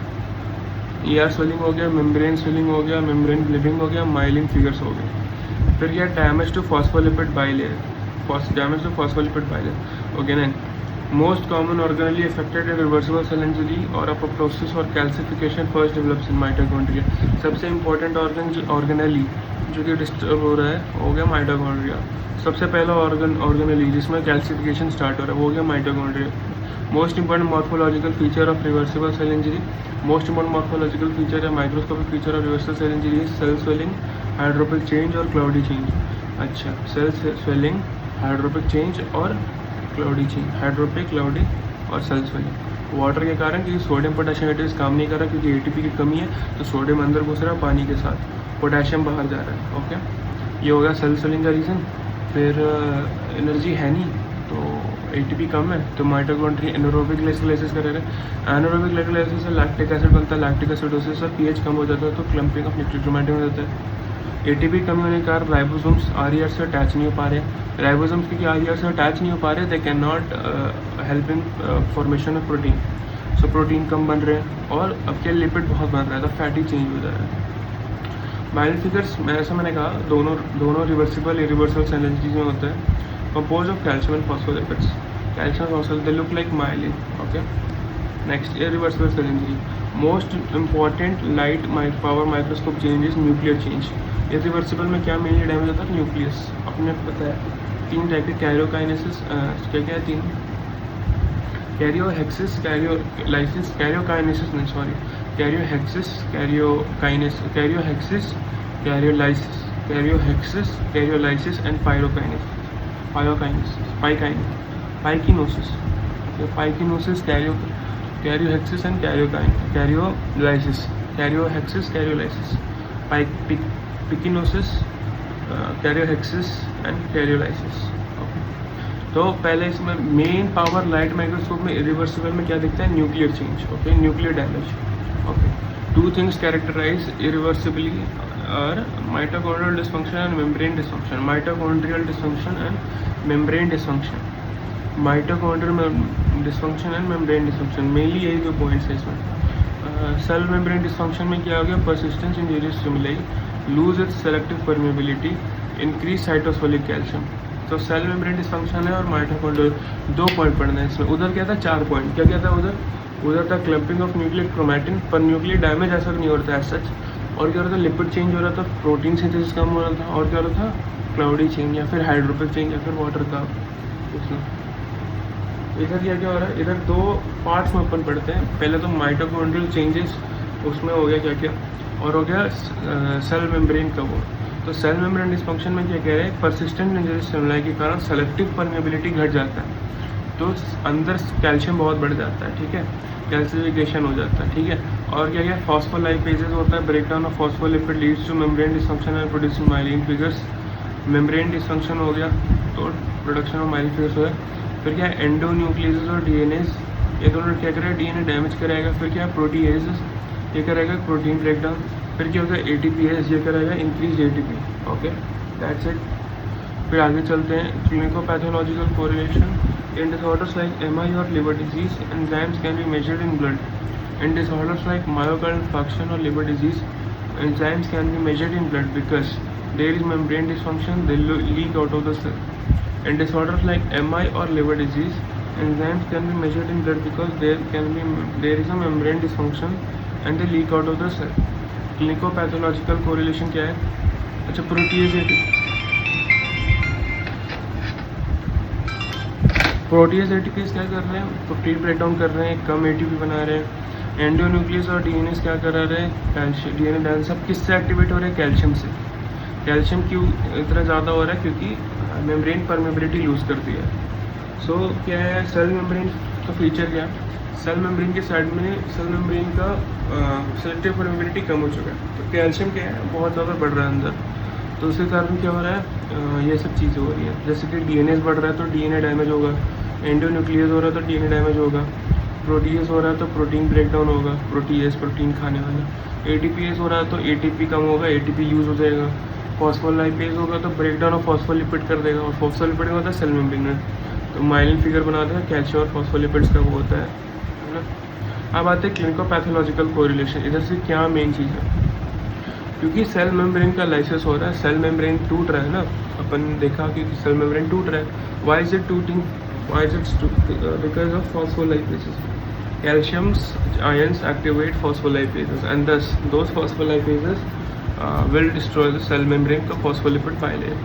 ईआर स्वेलिंग हो गया, मेम्ब्रेन स्वेलिंग हो गया, मेम्ब्रेन ब्लीडिंग हो गया, माइलिन फिगर्स हो गए। फिर क्या, damage to phospholipid bilayer, damage to phospholipid bilayer, okay ना। Most common organelle affected reversible cell injury और अपोप्टोसिस और calcification first develops in mitochondria. सबसे इंपॉर्टेंट ऑर्गेनली जो कि डिस्टर्ब हो रहा है हो गया माइटोकॉन्ड्रिया। सबसे पहला ऑर्गेनली जिसमें कैल्सिफिकेशन स्टार्ट हो रहा है वो हो गया mitochondria. Most important morphological feature of reversible cell injury, most important morphological feature है microscopic feature of reversible cell injury, cell swelling, hydropic change और क्लाउडी चेंज। अच्छा, सेल स्वेलिंग, हाइड्रोपिक चेंज और क्लाउडी चेंज, हाइड्रोपिक, क्लाउडी और cell swelling. Water के कारण, क्योंकि sodium potassium eighties काम नहीं कर रहा, क्योंकि एटीपी की कमी है, तो सोडियम अंदर घुस रहा है पानी के साथ, पोटेशियम बाहर जा रहा है, ओके। ये हो गया सेल स्वेलिंग का रीज़न। फिर एनर्जी है नहीं, तो एटीपी कम है, तो माइटोकॉन्ड्रिया एनारोबिक ग्लाइकोलाइसिस कर रहे हैं। एनारोबिक ग्लाइकोलाइसिस से लैक्टिक एसिड बनता है, लैक्टिक एसिडोसिस से पीएच कम हो जाता है, तो क्लम्पिंग ऑफ न्यूक्लियर क्रोमैटिन हो जाता है। एटीपी कमी होने के कारण राइबोसोम्स आरईआर से अटैच नहीं हो पा रहे। राइबोसोम्स क्योंकि आरईआर से अटैच नहीं हो पा रहे, they cannot help in formation of protein, so protein कम बन रहे हैं और अब क्या लिपिड बहुत बन रहा है, तो फैटी चेंज हो जा रहा है। माइलिन फिगर्स, जैसे मैंने कहा, दोनों रिवर्सिबल इरिवर्सिबल सेल इंजरीज में होता है, compose of calcium and phospholipids. Calcium phospholipid they look like myelin, okay. Next, irreversible cell injury. Most important light power microscope change is nuclear change. Irreversible में क्या mainly damage होता है, nucleus. अपने पता है 3 टाइप के कैरियोकाइनेसिस, क्या क्या है 3, कैरियोहेक्सिस, कैरियोलाइसिस, कैरियोकाइनेसिस नहीं sorry, karyorrhexis, karyorrhexis, karyolysis, karyorrhexis, karyolysis and pyknosis, pyknosis, karyorrhexis and karyolysis, karyorrhexis, karyolysis, pyknosis, karyorrhexis and karyolysis. तो पहले इसमें मेन पावर लाइट माइक्रोस्कोप में इरिवर्सिबल में क्या दिखता है, nuclear change, okay, nuclear damage, okay. 2 things characterize irreversibly और mitochondrial dysfunction and membrane dysfunction, mitochondrial dysfunction and membrane dysfunction, mitochondrial dysfunction and membrane dysfunction, mainly यही 2 पॉइंट्स है इसमें। Cell membrane dysfunction में क्या हो गया, persistence in various stimuli, lose its selective permeability, increase cytosolic calcium. तो cell membrane dysfunction है और माइटोकॉन्ड्रियल, 2 पॉइंट पढ़ना है इसमें। उधर क्या था 4 पॉइंट, क्या क्या था उधर था क्लम्पिंग ऑफ न्यूक्लियर क्रोमैटिन, पर न्यूक्लियर डैमेज ऐसा नहीं होता है सच। और क्या हो रहा था, लिपिड चेंज हो रहा था, प्रोटीन सिंथेसिस कम हो रहा था, और क्या हो रहा था, क्लाउडी चेंज या फिर हाइड्रोफिल चेंज या फिर वाटर का उसमें। इधर क्या हो रहा है, इधर 2 पार्ट्स में अपन पढ़ते हैं। पहले तो माइटोकॉन्ड्रियल चेंजेस, उसमें हो गया क्या क्या, और हो गया सेल मेम्ब्रेन का वो। तो सेल मेम्ब्रेन डिस्फंक्शन में क्या कह रहे हैं, परसिस्टेंट इंजरी स्टिमुलाई के कारण सेलेक्टिव परमेबिलिटी घट जाता है, तो अंदर कैल्शियम बहुत बढ़ जाता है, ठीक है, कैल्सिफिकेशन हो जाता है, ठीक है। और क्या फॉस्फोलाइपेजेस होता है, breakdown of phospholipid leads two membrane dysfunction and producing myelin figures. Membrane dysfunction हो गया तो प्रोडक्शन ऑफ माइलिन फिगर्स हो गया। फिर क्या है, एंडोन्यूक्लियस और डीएनएस, ये दोनों क्या करेगा, डीएनए डैमेज कराएगा। फिर क्या है, प्रोटीएजेस, ये करेगा प्रोटीन ब्रेकडाउन। फिर क्या होगा, एटीपीएस, ये करेगा increase ATP. Okay, that's it. फिर आगे चलते हैं, clinico-pathological correlation in disorders like MI or liver disease, enzymes can be measured in blood. In disorders like myocardial infarction or liver disease, enzymes can be measured in blood because there is membrane dysfunction, they leak out of the cell. In disorders like MI or liver disease, enzymes can be measured in blood because there is a membrane dysfunction and they leak out of the cell. Clinico-pathological correlation क्या है? अच्छा, protease ATPs क्या कर रहे हैं, protein break down कर रहे हैं, कम एटीपी बना रहे हैं। एंडोन्यूक्लियस और डीएनएस क्या करा रहे हैं, कैल्शियम, डीएनए डाल सब किससे एक्टिवेट हो रहे हैं, कैल्शियम से। कैल्शियम क्यों इतना ज़्यादा हो रहा है, क्योंकि मेम्ब्रेन परमेबिलिटी लूज करती है। सो क्या है, सेल मेम्ब्रेन का फीचर क्या है, सेल मेम्ब्रेन के साइड में सेल मेम्ब्रेन का सेलेक्टिव परमेबिलिटी कम हो चुका है, तो कैल्शियम क्या है, बहुत ज़्यादा बढ़ रहा है अंदर। तो उसके कारण क्या हो रहा है, ये सब चीज़ें हो रही है। जैसे कि डीएनए बढ़ रहा है तो डीएनए डैमेज होगा, एंडोन्यूक्लियस हो रहा है तो डीएनए डैमेज होगा, प्रोटीएस हो रहा है तो प्रोटीन ब्रेकडाउन होगा, प्रोटीएस प्रोटीन खाने वाला, एटीपीएस हो रहा है तो एटीपी कम होगा, एटीपी यूज़ हो जाएगा, फॉस्फोलाइपेज होगा तो ब्रेकडाउन ऑफ फॉस्फोलिपिड कर देगा, और फॉस्फोलिपिड होता है सेल मेम्ब्रेन में, तो माइलिन फिगर बना देगा, कैल्शियम और फॉस्फोलिपिड्स का वो होता है ना। अब आते हैं क्लिनिको-पैथोलॉजिकल कोरिलेशन। इधर से क्या मेन चीज़ है, क्योंकि सेल मेम्ब्रेन का लाइसिस हो रहा है, सेल मेम्ब्रेन टूट रहा है ना, अपन देखा कि सेल मेम्ब्रेन टूट रहा है। वाई इज इट टूटिंग, why is it because of phospholipases. Calciums ions activate phospholipases and this those phospholipases will destroy the cell membrane का phospholipid bilayer,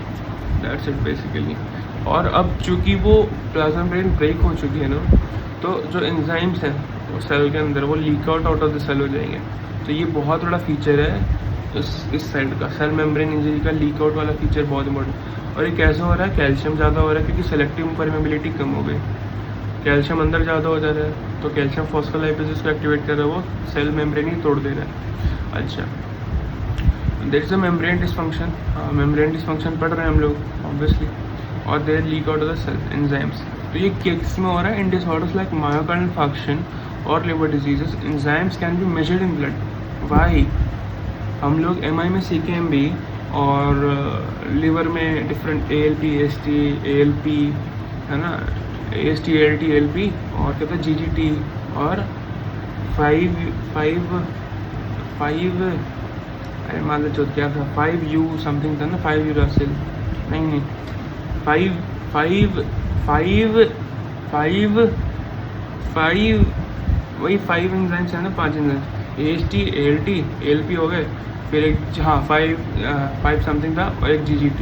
that's it basically. और अब चूँकि वो प्लाज्मा मेम्ब्रेन ब्रेक हो चुकी है ना, तो जो एंजाइम्स हैं वो सेल के अंदर वो leak out of the cell हो जाएंगे। तो ये बहुत बड़ा फीचर है इस साइड का, सेल मेम्ब्रेन इंजरी का लीक आउट वाला फीचर बहुत इंपॉर्टेंट। और ये कैसे हो रहा है, कैल्शियम ज़्यादा हो रहा है क्योंकि सेलेक्टिव परमेबिलिटी कम हो गई, कैल्शियम अंदर ज़्यादा हो जा रहा है, तो कैल्शियम फॉस्फोलाइपेजेस को एक्टिवेट कर रहा है, वो सेल मेम्ब्रेन ही तोड़ दे रहा है। अच्छा, there is a membrane dysfunction, membrane dysfunction पढ़ रहे हैं हम लोग ऑब्वियसली, और there leak out of the cell enzymes. तो ये किस में हो रहा है, in disorders like myocardial infarction और liver diseases, enzymes can be measured in blood. Why, हम लोग एमआई में सीखे हैं भी, और लिवर में डिफरेंट ALP, AST, ALP है ना, AST, ALT, ALP, और कहते हैं GGT, और 5 अरे मान लो क्या था, 5U समथिंग था ना, 5 यूरासिल, नहीं 5 वही 5 एंजाइम्स है ना, 5 एंजाइम्स, AST, ALT, ALP हो गए, फिर एक 5 समथिंग था, और एक GGT,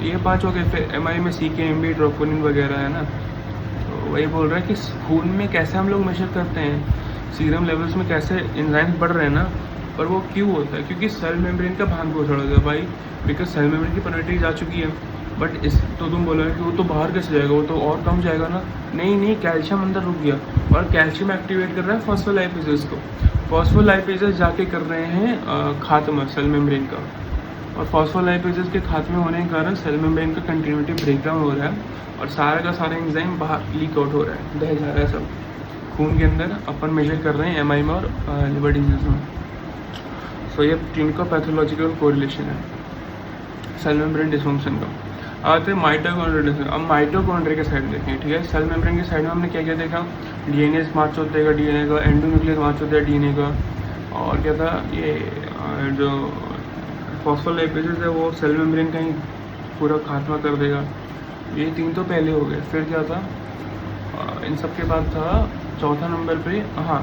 ये 5 हो गए। फिर MI में CKMB, ट्रोपोनिन वगैरह है ना। तो वही बोल रहा है कि खून में कैसे हम लोग मेजर करते हैं, सीरम लेवल्स में कैसे एंजाइम्स बढ़ रहे हैं ना, पर वो क्यों होता है, क्योंकि सेल मेम्ब्रेन का भान को छोड़ा था भाई, बिकॉज सेल मेम्ब्रेन की परमेबिलिटी जा चुकी है। बट इस तो तुम बोलोगे कि वो तो बाहर कैसे जाएगा, वो तो और कम जाएगा ना, नहीं, कैल्शियम अंदर रुक गया, और कैल्शियम एक्टिवेट कर रहा है फॉस्फोलाइपेजेस को, फॉस्फोलाइपेजेस जाके कर रहे हैं खात्मा सेल मेम्ब्रेन का, और फॉस्फोलाइपेजेस के खात्मे होने के कारण सेल मेम्ब्रेन का कंटिन्यूटी ब्रेकडाउन हो रहा है, और सारा का सारा एंजाइम बाहर लीक आउट हो रहा है, बह जा रहा है सब खून के अंदर। अपन मेजर कर रहे हैं MI में और लिवर डिजीज में। सो ये क्लिनिको-पैथोलॉजिकल कोरिलेशन है सेल मेम्ब्रेन डिसफंक्शन का। आते हैं माइटोकॉन्ड्रिया। अब माइटोकॉन्ड्रिया के साइड देखें, ठीक है। सेल मेम्ब्रेन के साइड में हमने क्या क्या देखा, DNA मार्च होता है DNA का, एंडोन्यूक्लियस मार्च होता है DNA का, और क्या था ये जो फॉस्फोलाइपेसेस है वो सेल मेम्ब्रेन का ही पूरा खात्मा कर देगा। ये 3 तो पहले हो गए। फिर क्या था इन सब के बाद था चौथा नंबर पे हाँ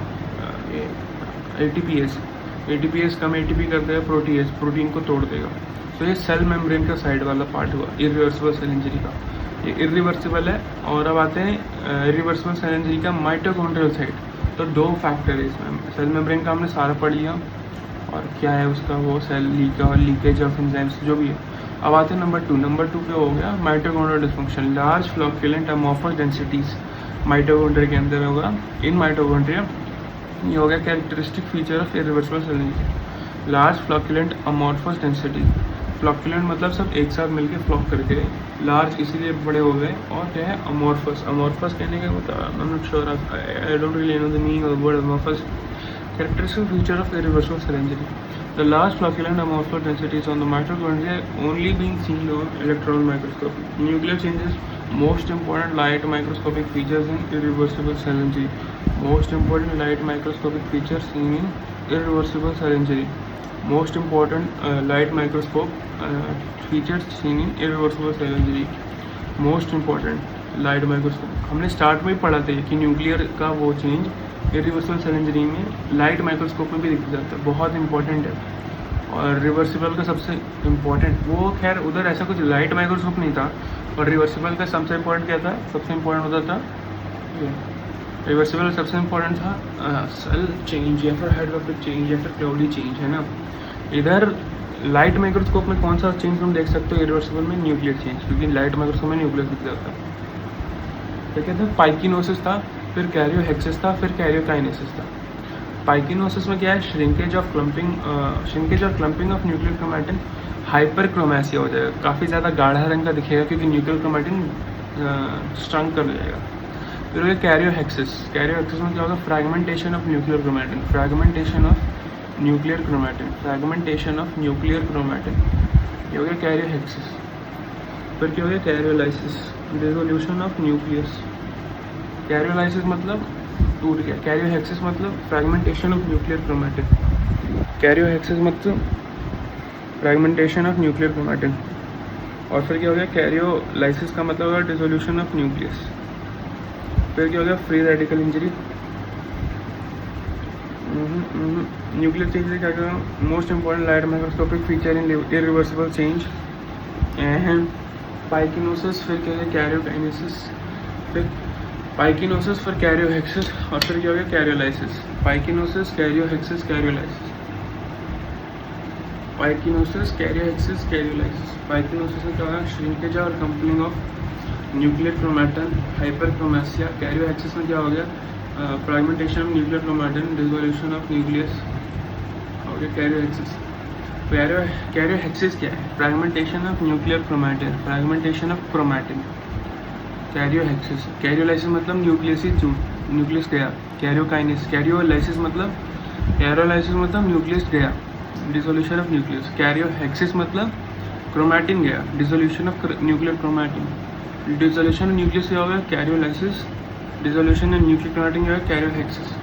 ये ATPase कम ATP कर देगा प्रोटीन को तोड़ देगा। तो ये सेल मेम्ब्रेन का साइड वाला पार्ट हुआ इरिवर्सिबल सेल इंजरी का, ये इरिवर्सिबल है। और अब आते हैं इरिवर्सिबल सेल इंजरी का माइटोकॉन्ड्रियल साइड। तो 2 फैक्टर है इसमें। सेल मेम्ब्रेन का हमने सारा पढ़ लिया और क्या है उसका वो सेल लीकेज ऑफ एंजाइम्स जो भी है। अब आते हैं नंबर 2 पे हो गया mitochondrial dysfunction, large flocculent amorphous densities mitochondria के अंदर होगा। इन माइटोकॉन्ड्रिया ये हो गया characteristic feature of irreversible cell injury, large flocculent amorphous density. Flocculent मतलब सब एक साथ मिलकर फ्लॉक करके रहे, लार्ज इसीलिए बड़े हो गए। और क्या है अमॉर्फस कहने का मतलब I am not sure, I don't really know the meaning of the word amorphous. Characteristic feature of irreversible cell injury. The large flocculent amorphous densities on the mitochondria only being seen on electron microscopy. Nuclear changes, most important light microscopic features in irreversible cell injury. Most important light microscopic features seen in irreversible cell injury. Most important light microscope features seen in irreversible cell injury. Most important light microscope हमने start में ही पढ़ा था कि nuclear का वो change irreversible cell injury में light microscope में भी दिख जाता है, बहुत इंपॉर्टेंट है। और रिवर्सिबल का सबसे इम्पोर्टेंट वो खैर उधर ऐसा कुछ लाइट माइक्रोस्कोप नहीं था, और रिवर्सिबल का सबसे इम्पोर्टेंट क्या था, सबसे इम्पोर्टेंट होता था रिवर्सिबल सबसे इम्पोर्टेंट था सेल चेंज या फिर हाइड्रोफिक चेंज या फिर क्लाउडी चेंज, है ना। इधर लाइट माइक्रोस्कोप में कौन सा चेंज तुम देख सकते हो इरिवर्सिबल में, न्यूक्लियर चेंज, क्योंकि लाइट माइक्रोस्कोप में न्यूक्लियर दिख जाता है। क्या कहते हैं पाइकिनोसिस था, फिर कैरियोहेक्सिस था, फिर कैरियोकाइनेसिस था। पाइकिनोसिस में क्या है, shrinkage of clumping of nuclear chromatin, hyperchromasia हो जाएगा, काफ़ी ज़्यादा गाढ़ा रंग का दिखेगा क्योंकि न्यूक्लियर क्रोमैटिन स्ट्रंक कर जाएगा। फिर हो कैरियोहेक्सिस में क्या होगा, fragmentation of nuclear chromatin, fragmentation of nuclear chromatin, ये हो गया कैरियोहेक्सिस। फिर क्या हो गया कैरियोलाइसिस, डिसोल्यूशन ऑफ न्यूक्लियस। कैरियोलाइसिस मतलब टूट गया, कैरियोहेक्सिस मतलब फ्रैगमेंटेशन ऑफ न्यूक्लियर क्रोमैटिन, कैरियोहेक्सिस मतलब फ्रैगमेंटेशन ऑफ न्यूक्लियर क्रोमैटिन। और फिर क्या हो गया कैरियोलाइसिस का मतलब होगा डिसोल्यूशन ऑफ न्यूक्लियस। फिर क्या हो गया free radical injury, nuclear change से क्या करेगा, most important light microscopic feature in irreversible change and pyknosis. फिर क्या है कैरियोकाइनेसिस, फिर पाइकिनोसिस, फिर कैरियोहेक्सिस, और फिर क्या हो गया कैरियोलाइसिस। पाइकिनोसिस, कैरियोहेक्सिस, कैरियोलाइसिस, पाइकिनोसिस, कैरियोहेक्सिस, कैरियोलाइसिस। पाइकिनोसिस में क्या होगा, श्रिंकेज और clumping of nuclear chromatin, hyperchromasia. Karyorrhexis में क्या हो गया, fragmentation of nuclear chromatin, dissolution of nucleus, हो गया कैरियोहेक्सिस। कैरियोहेक्सिस क्या है, fragmentation of nuclear chromatin, fragmentation of chromatin. Karyorrhexis, karyolysis मतलब न्यूक्लियस गया, कैरियोलाइसिस मतलब न्यूक्लियस गया, डिसोल्यूशन ऑफ न्यूक्लियस। कैरियोहेक्सिस मतलब क्रोमैटिन गया, dissolution of nuclear chromatin. Dissolution of nucleus क्या होगा karyolysis, dissolution of nuclear chromatin क्या है कैरियोहेक्सिस।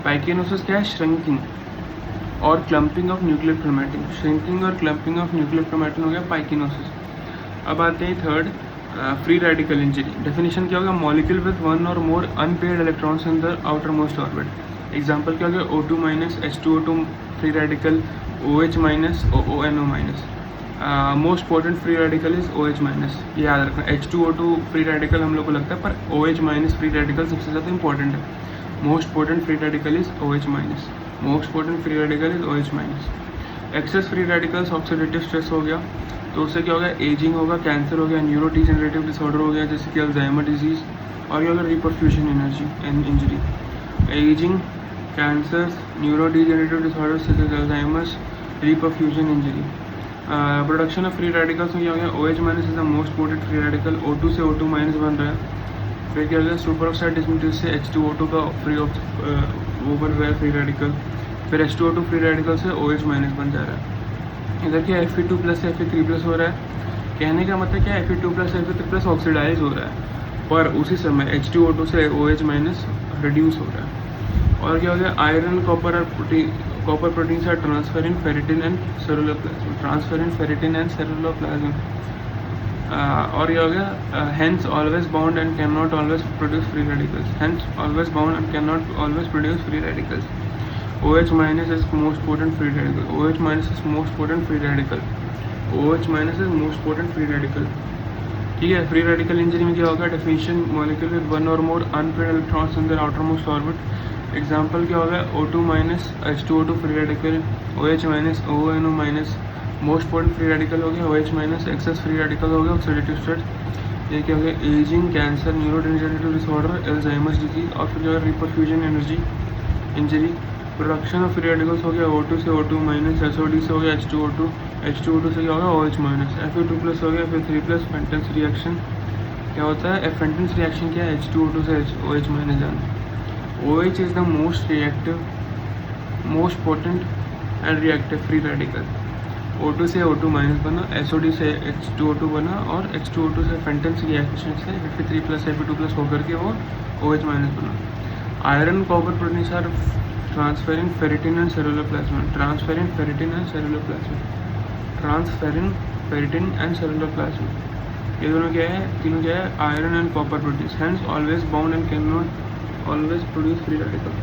पाइकिनोसिस क्या है, श्रिंकिंग और clumping of nuclear chromatin, shrinking और क्लम्पिंग ऑफ न्यूक्लियर क्रोमैटिन हो गया पाइकिनोसिस। अब आते हैं third, free radical injury. Definition क्या होगा, molecule with one or more unpaired electrons in the outermost orbit. Example क्या हो गया, O2 minus, H2O2 free radical, OH minus, ONO minus. Most potent free radical is OH minus, ये याद रखना। H2O2 free radical हम लोग को लगता है, पर OH माइनस फ्री रेडिकल सबसे ज़्यादा इंपॉर्टेंट है। Most potent free radical is OH minus, most potent free radical is OH minus. Excess free radicals oxidative stress हो गया, तो उससे क्या होगा, एजिंग होगा, कैंसर हो गया, न्यूरो डिजेनरेटिव डिसऑर्डर हो गया जैसे कि अल्जाइमर डिजीज, और ये होगा reperfusion energy and injury. Ageing, cancer, neuro degenerative disorder जैसे कि Alzheimer's, reperfusion injury. Production of free radicals में क्या हो गया, OH minus is the most potent free radical, O2 से O2 माइनस बन रहा है। फिर क्या हो गया, सुपर ऑक्साइड डिस्मुटेज से H2O2 का फ्री ऑफ वो बन रहा है फ्री रेडिकल। फिर H2O2 फ्री रेडिकल से OH माइनस बन जा रहा है। इधर क्या Fe2 प्लस से Fe3 प्लस हो रहा है, कहने का मतलब क्या है, Fe2 plus Fe3 plus oxidise हो रहा है, पर उसी समय H2O2 से OH माइनस रिड्यूस हो रहा है। और क्या हो गया, आयरन, कॉपर और copper proteins are transfer in ferritin and cellular plasma, transfer in ferritin and cellular plasma. और ये हो गया hence always bound and can not always produce free radicals, hence always bound and can not always produce free radicals. OH minus is most potent free radical, OH minus is most potent free radical, OH minus is most potent free radical। ठीक है, free radical injury में क्या होगा, definition molecule with one or more unpaired electrons in their outermost orbit. Example क्या होगा, O2 minus H2O2 free radical, OH minus ONO minus most potent free radical हो गया, OH minus excess free radical हो गया oxidative state. ये क्या हो गया, ageing, cancer, neurodegenerative disorder, Alzheimer's disease. और फिर जो है reperfusion energy injury, production of free radicals हो गया O2 से O2 माइनस, SOD से हो गया H2O2, H2O2 से क्या होगा OH माइनस, Fe2 प्लस हो गया, फिर 3 प्लस फेंटेंस रिएक्शन क्या होता है, फेंटेंस रिएक्शन क्या है, H2O2 से OH माइनस जाना। OH is the most reactive, most potent and reactive free radical. O2 से O2 माइनस बना, SOD से H2O2 बना, और H2O2 से फेंटेंस रिएक्शन से Fe3 प्लस Fe2 प्लस होकर के वो OH माइनस बना। Iron copper proteins are transferring ferritin and cellular plasma, transferring ferritin and cellular plasma, transferring ferritin and cellular plasma। ये दोनों क्या है, तीनों क्या है, iron and copper proteins, hence always bound and cannot always produce free radical।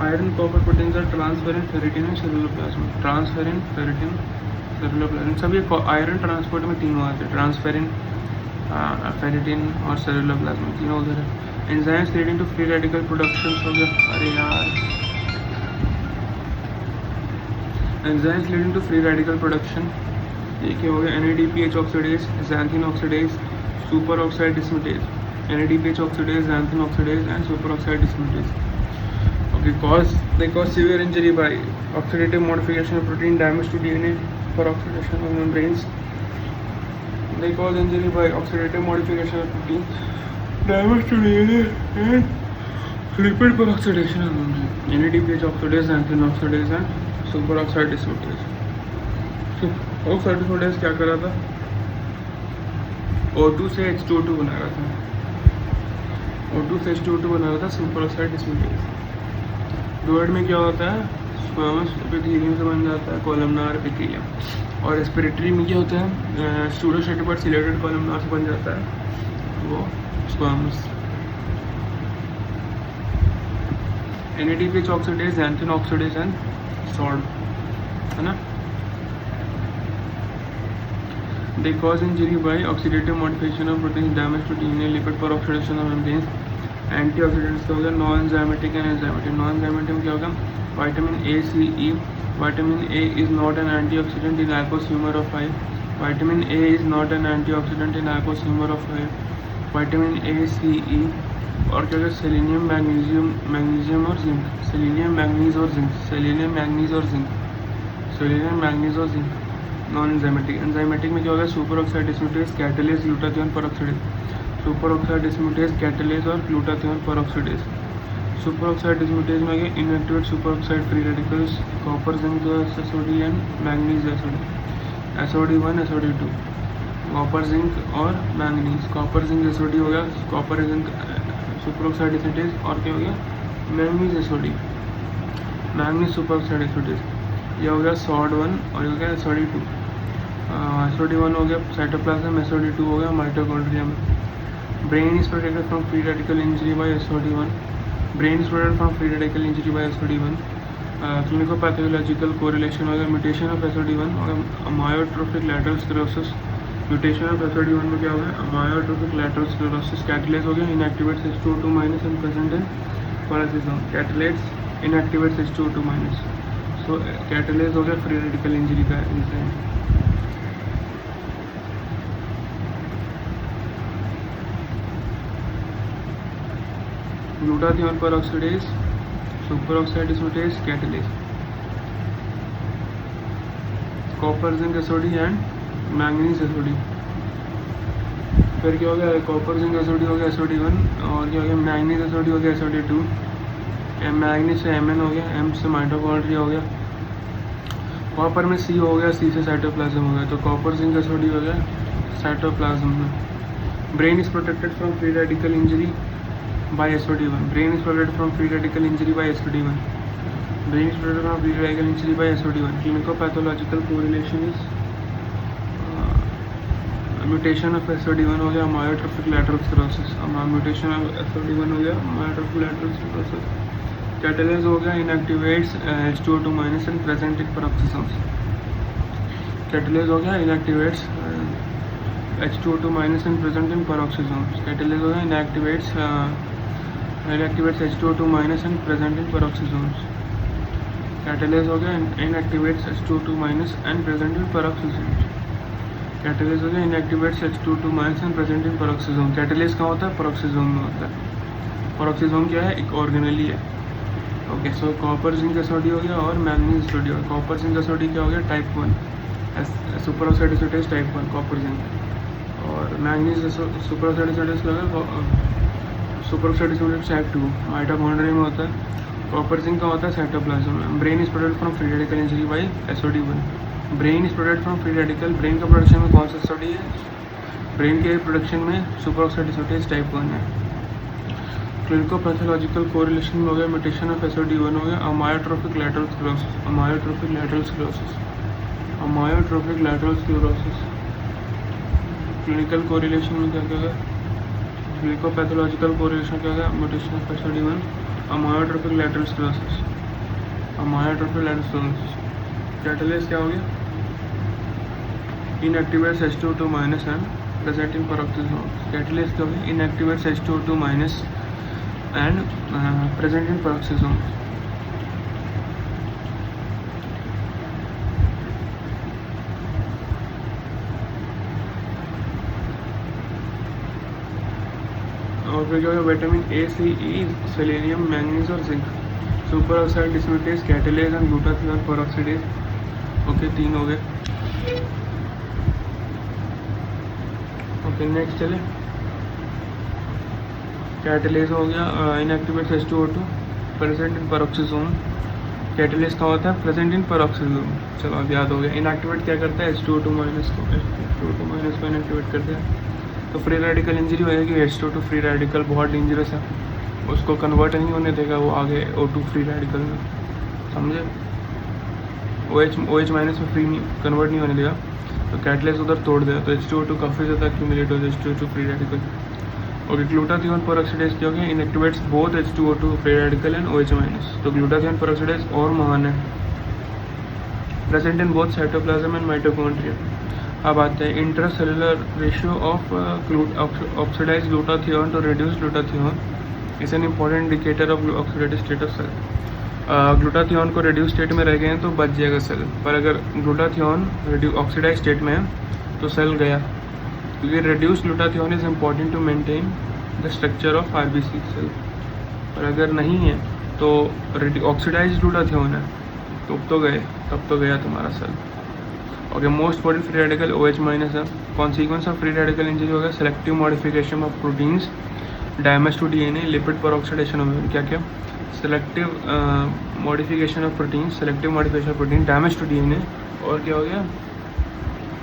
Iron copper proteins are transferring ferritin and cellular plasma, transferring ferritin cellular plasma। सब ये iron transport में तीनों आते हैं, ट्रांसफेरिन, फेरिटिन और सेलुलर प्लाज्मा, तीनों उधर है। Enzymes leading to free radical production हो गया, अरे यार, enzymes leading to free radical production ये क्या हो गया, NADPH oxidase, xanthine oxidase, super oxide dismutase, NADPH oxidase, xanthine oxidase and super oxide dismutase. Okay, they cause severe injury by oxidative modification of protein, damage to DNA for oxidation of membranes। They cause injury by oxidative modification of protein, damage to DNA and lipid per oxidation of membrane। NADPH oxidase, xanthine oxidase and superoxide dismutase। Oxide dismutase क्या कर रहा था, O2 से H2O2 बना रहा था, O2 से H2O2 बना रहा था सुपरऑक्साइड डिस्मुटेज। डोएड में क्या होता है, स्क्वामस एपिथेलियम से बन जाता है, कोलमनार एपिथेलियम। और रेस्पिरेटरी में क्या होता है, स्यूडोस्टेटिक सिलेटेड कोलमनार से बन जाता है वो squamous. NADPH oxidase, xanthine oxidase and salt, है ना। They cause injury by oxidative modification of proteins, damage to DNA, lipid per oxidation of membranes। Antioxidants का होगा non enzymatic and enzymatic. Non enzymatic क्या होगा, vitamin A, C, E। Vitamin A is not an antioxidant in aqueous humor of eye। Vitamin A is not an antioxidant in aqueous humor of eye। Vitamin A, C, E। और क्या होगा, selenium, magnesium और zinc, selenium, manganese और zinc, selenium, manganese और zinc, selenium, manganese और zinc. Non enzymatic, enzymatic में क्या होगा, super oxide dismutase, catalase, glutathione peroxidase, super oxide dismutase, catalase और glutathione peroxidase. Super oxide dismutase में क्या, inactivate super oxide free radicals, copper, zinc, SOD and manganese SOD, SOD1, SOD2, copper, zinc और manganese. Copper, zinc, SOD हो गया, copper, zinc, super oxide dismutase, और क्या हो गया, manganese SOD, manganese super oxide dismutase. ये हो गया SOD1 और ये हो गया SOD2। SOD1 हो गया साइटोप्लाज्म, SOD2 हो गया माइटोकॉन्ड्रिया में। Brain is protected from free radical injury by SOD1, brain is protected from free radical injury by SOD1। Clinicopathological correlation हो गया, म्यूटेशन ऑफ SOD1 हो गया, amyotrophic lateral sclerosis. Mutation of SOD1 में क्या हो गया, अमायोट्रोफिक लैटरल स्क्लेरोसिस। कैटलेज हो गया, inactivates H2O2 minus and present in peroxisome. Catalase inactivates H2O2 minus. So catalase हो गया फ्री रेडिकल इंजरी का enzyme. Glutathione peroxidase, super oxide dismutase, catalase, copper, zinc SOD and manganese SOD। फिर क्या हो गया, copper, zinc SOD हो गया SOD1, और क्या हो गया, मैंगनीज SOD हो गया SOD2। मैंगनीज से Mn हो गया, M से माइटोकॉन्ड्रिया हो गया, कॉपर में C हो गया, C से साइटोप्लाज्म हो गया। तो कॉपर, जिंक SOD हो गया साइटोप्लाज्म में। Brain is protected from free radical injury by SOD1, brain is protected from free radical injury by SOD1, brain is produced from free radical injury by SOD1. Clinical pathological correlation is mutation of SOD1 हो गया, myotrophic lateral sclerosis. Mutation of SOD1 हो गया, myotrophic lateral sclerosis. Catalase हो गया, inactivates H2O2 minus and present in peroxisomes. Catalase हो गया, inactivates H2O2 minus and present in peroxisomes. Catalase हो गया, inactivates H2O2 minus and present in peroxisomes. Catalase हो गया, inactivates H2O2 minus and present in peroxisomes. Catalase हो गया, inactivates H2O2 minus and present in peroxisome. Catalase कहाँ होता है? Peroxisome में होता है. पेरोक्सिसोम क्या है? एक ऑर्गेनेली है. ओके, सो कॉपर जिंक एसओडी हो गया और मैंगनीज एसओडी हो गया. कॉपर जिंक एसओडी क्या हो गया? टाइप 1 सुपर ऑक्साइड एसिटेज टाइप 1 कॉपर जिंक. और मैंगनीज सुपर ऑक्साइड एसिटेज क्या होगा? सुपर ऑक्साइड एसिटेज टाइप 2 माइटोकॉन्ड्रिया में होता है. कॉपर जिंक का होता है साइटोप्लाज्म में. Brain is produced from free radical injury by SOD1. Brain is product from free radical. Brain का प्रोडक्शन में कौन सा एसओडी है? ब्रेन के प्रोडक्शन में सुपर ऑक्साइड एसिटेज टाइप 1 है. क्लिनिको पैथोलॉजिकल कोरिलेशन हो गया, म्यूटेशन ऑफ SOD1 हो गया, amyotrophic lateral sclerosis. Amyotrophic lateral sclerosis. Amyotrophic lateral sclerosis. Clinical correlation में क्या क्या होगा? क्लिनिको पैथोलॉजिकल कोरिलेशन क्या होगा? Mutation of SOD1, amyotrophic lateral sclerosis. Amyotrophic lateral sclerosis. Catalase क्या हो गया? Inactivates H2O2 minus and present in peroxisomes. Catalase क्या हो गया? Inactivates H2O2 minus and present in peroxisomes. और फिर क्या होगा? Vitamin A, C, E, selenium, manganese और zinc. Super oxide dismutase, catalase and glutathione peroxidase. Okay, 3 हो गए. ओके, नेक्स्ट चले. कैटलेज हो गया, inactivates H2O2 present in peroxisome. Catalase का होता है? Present in peroxisome. चलो अब याद हो गया. इनएक्टिवेट क्या करता है? H2O2 माइनस को इनएक्टिवेट करता है. तो फ्री रेडिकल इंजरी होगी. H2O2 फ्री रेडिकल बहुत डेंजरस है, उसको कन्वर्ट नहीं होने देगा वो आगे O2 फ्री रेडिकल में, समझे? OH माइनस में फ्री कन्वर्ट नहीं होने देगा. तो कैटलेज उधर तोड़ देगा, तो H2O2 काफ़ी ज़्यादा एक्यूमुलेट हो जाए H2O2 फ्री रेडिकल. और ग्लूटाथियोन पेरोक्साइडेज क्या हो गया? Inactivates both H2O2 free radical and OH minus. तो ग्लूटाथियोन पेरोक्साइडेज और महान है, present in both cytoplasm and mitochondria. अब आते हैं intracellular ratio of oxidized glutathione to reduce glutathione is an important indicator of oxidative state of cell. Glutathione को reduce state में रह गए हैं तो बच जाएगा सेल, पर अगर ग्लूटाथियोन ऑक्सीडाइज स्टेट में है तो सेल गया, क्योंकि reduce glutathione is important to maintain the structure of RBC cell. पर अगर नहीं है तो ऑक्सीडाइज ग्लूटाथियोन है तो गया तुम्हारा cell. Okay, most important free radical OH minus है. Consequence of free radical injury होगा selective modification of proteins, damage to DNA, lipid peroxidation ऑफ क्या क्या? Selective modification of protein, selective modification of protein, damage to DNA, और क्या हो गया?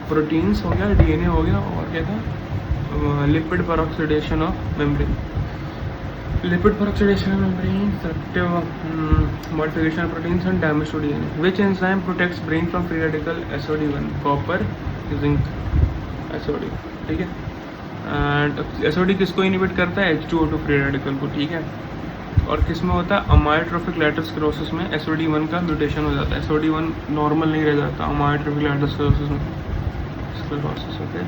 Proteins हो गया, DNA हो गया, और क्या था? Lipid peroxidation of membrane. Lipid peroxidation of membrane, selective modification of proteins and damage to DNA. Which enzyme protects brain from free radical SOD1? Copper, zinc, SOD. ठीक है. And SOD किसको inhibit करता है? H2O2 free radical को. ठीक है. और किस में होता है? अमायोट्रोफिक लैटरल स्क्लेरोसिस में SOD1 का म्यूटेशन हो जाता है. SOD1 नॉर्मल नहीं रह जाता अमायोट्रोफिक लैटरल स्क्लेरोसिस में. ओके,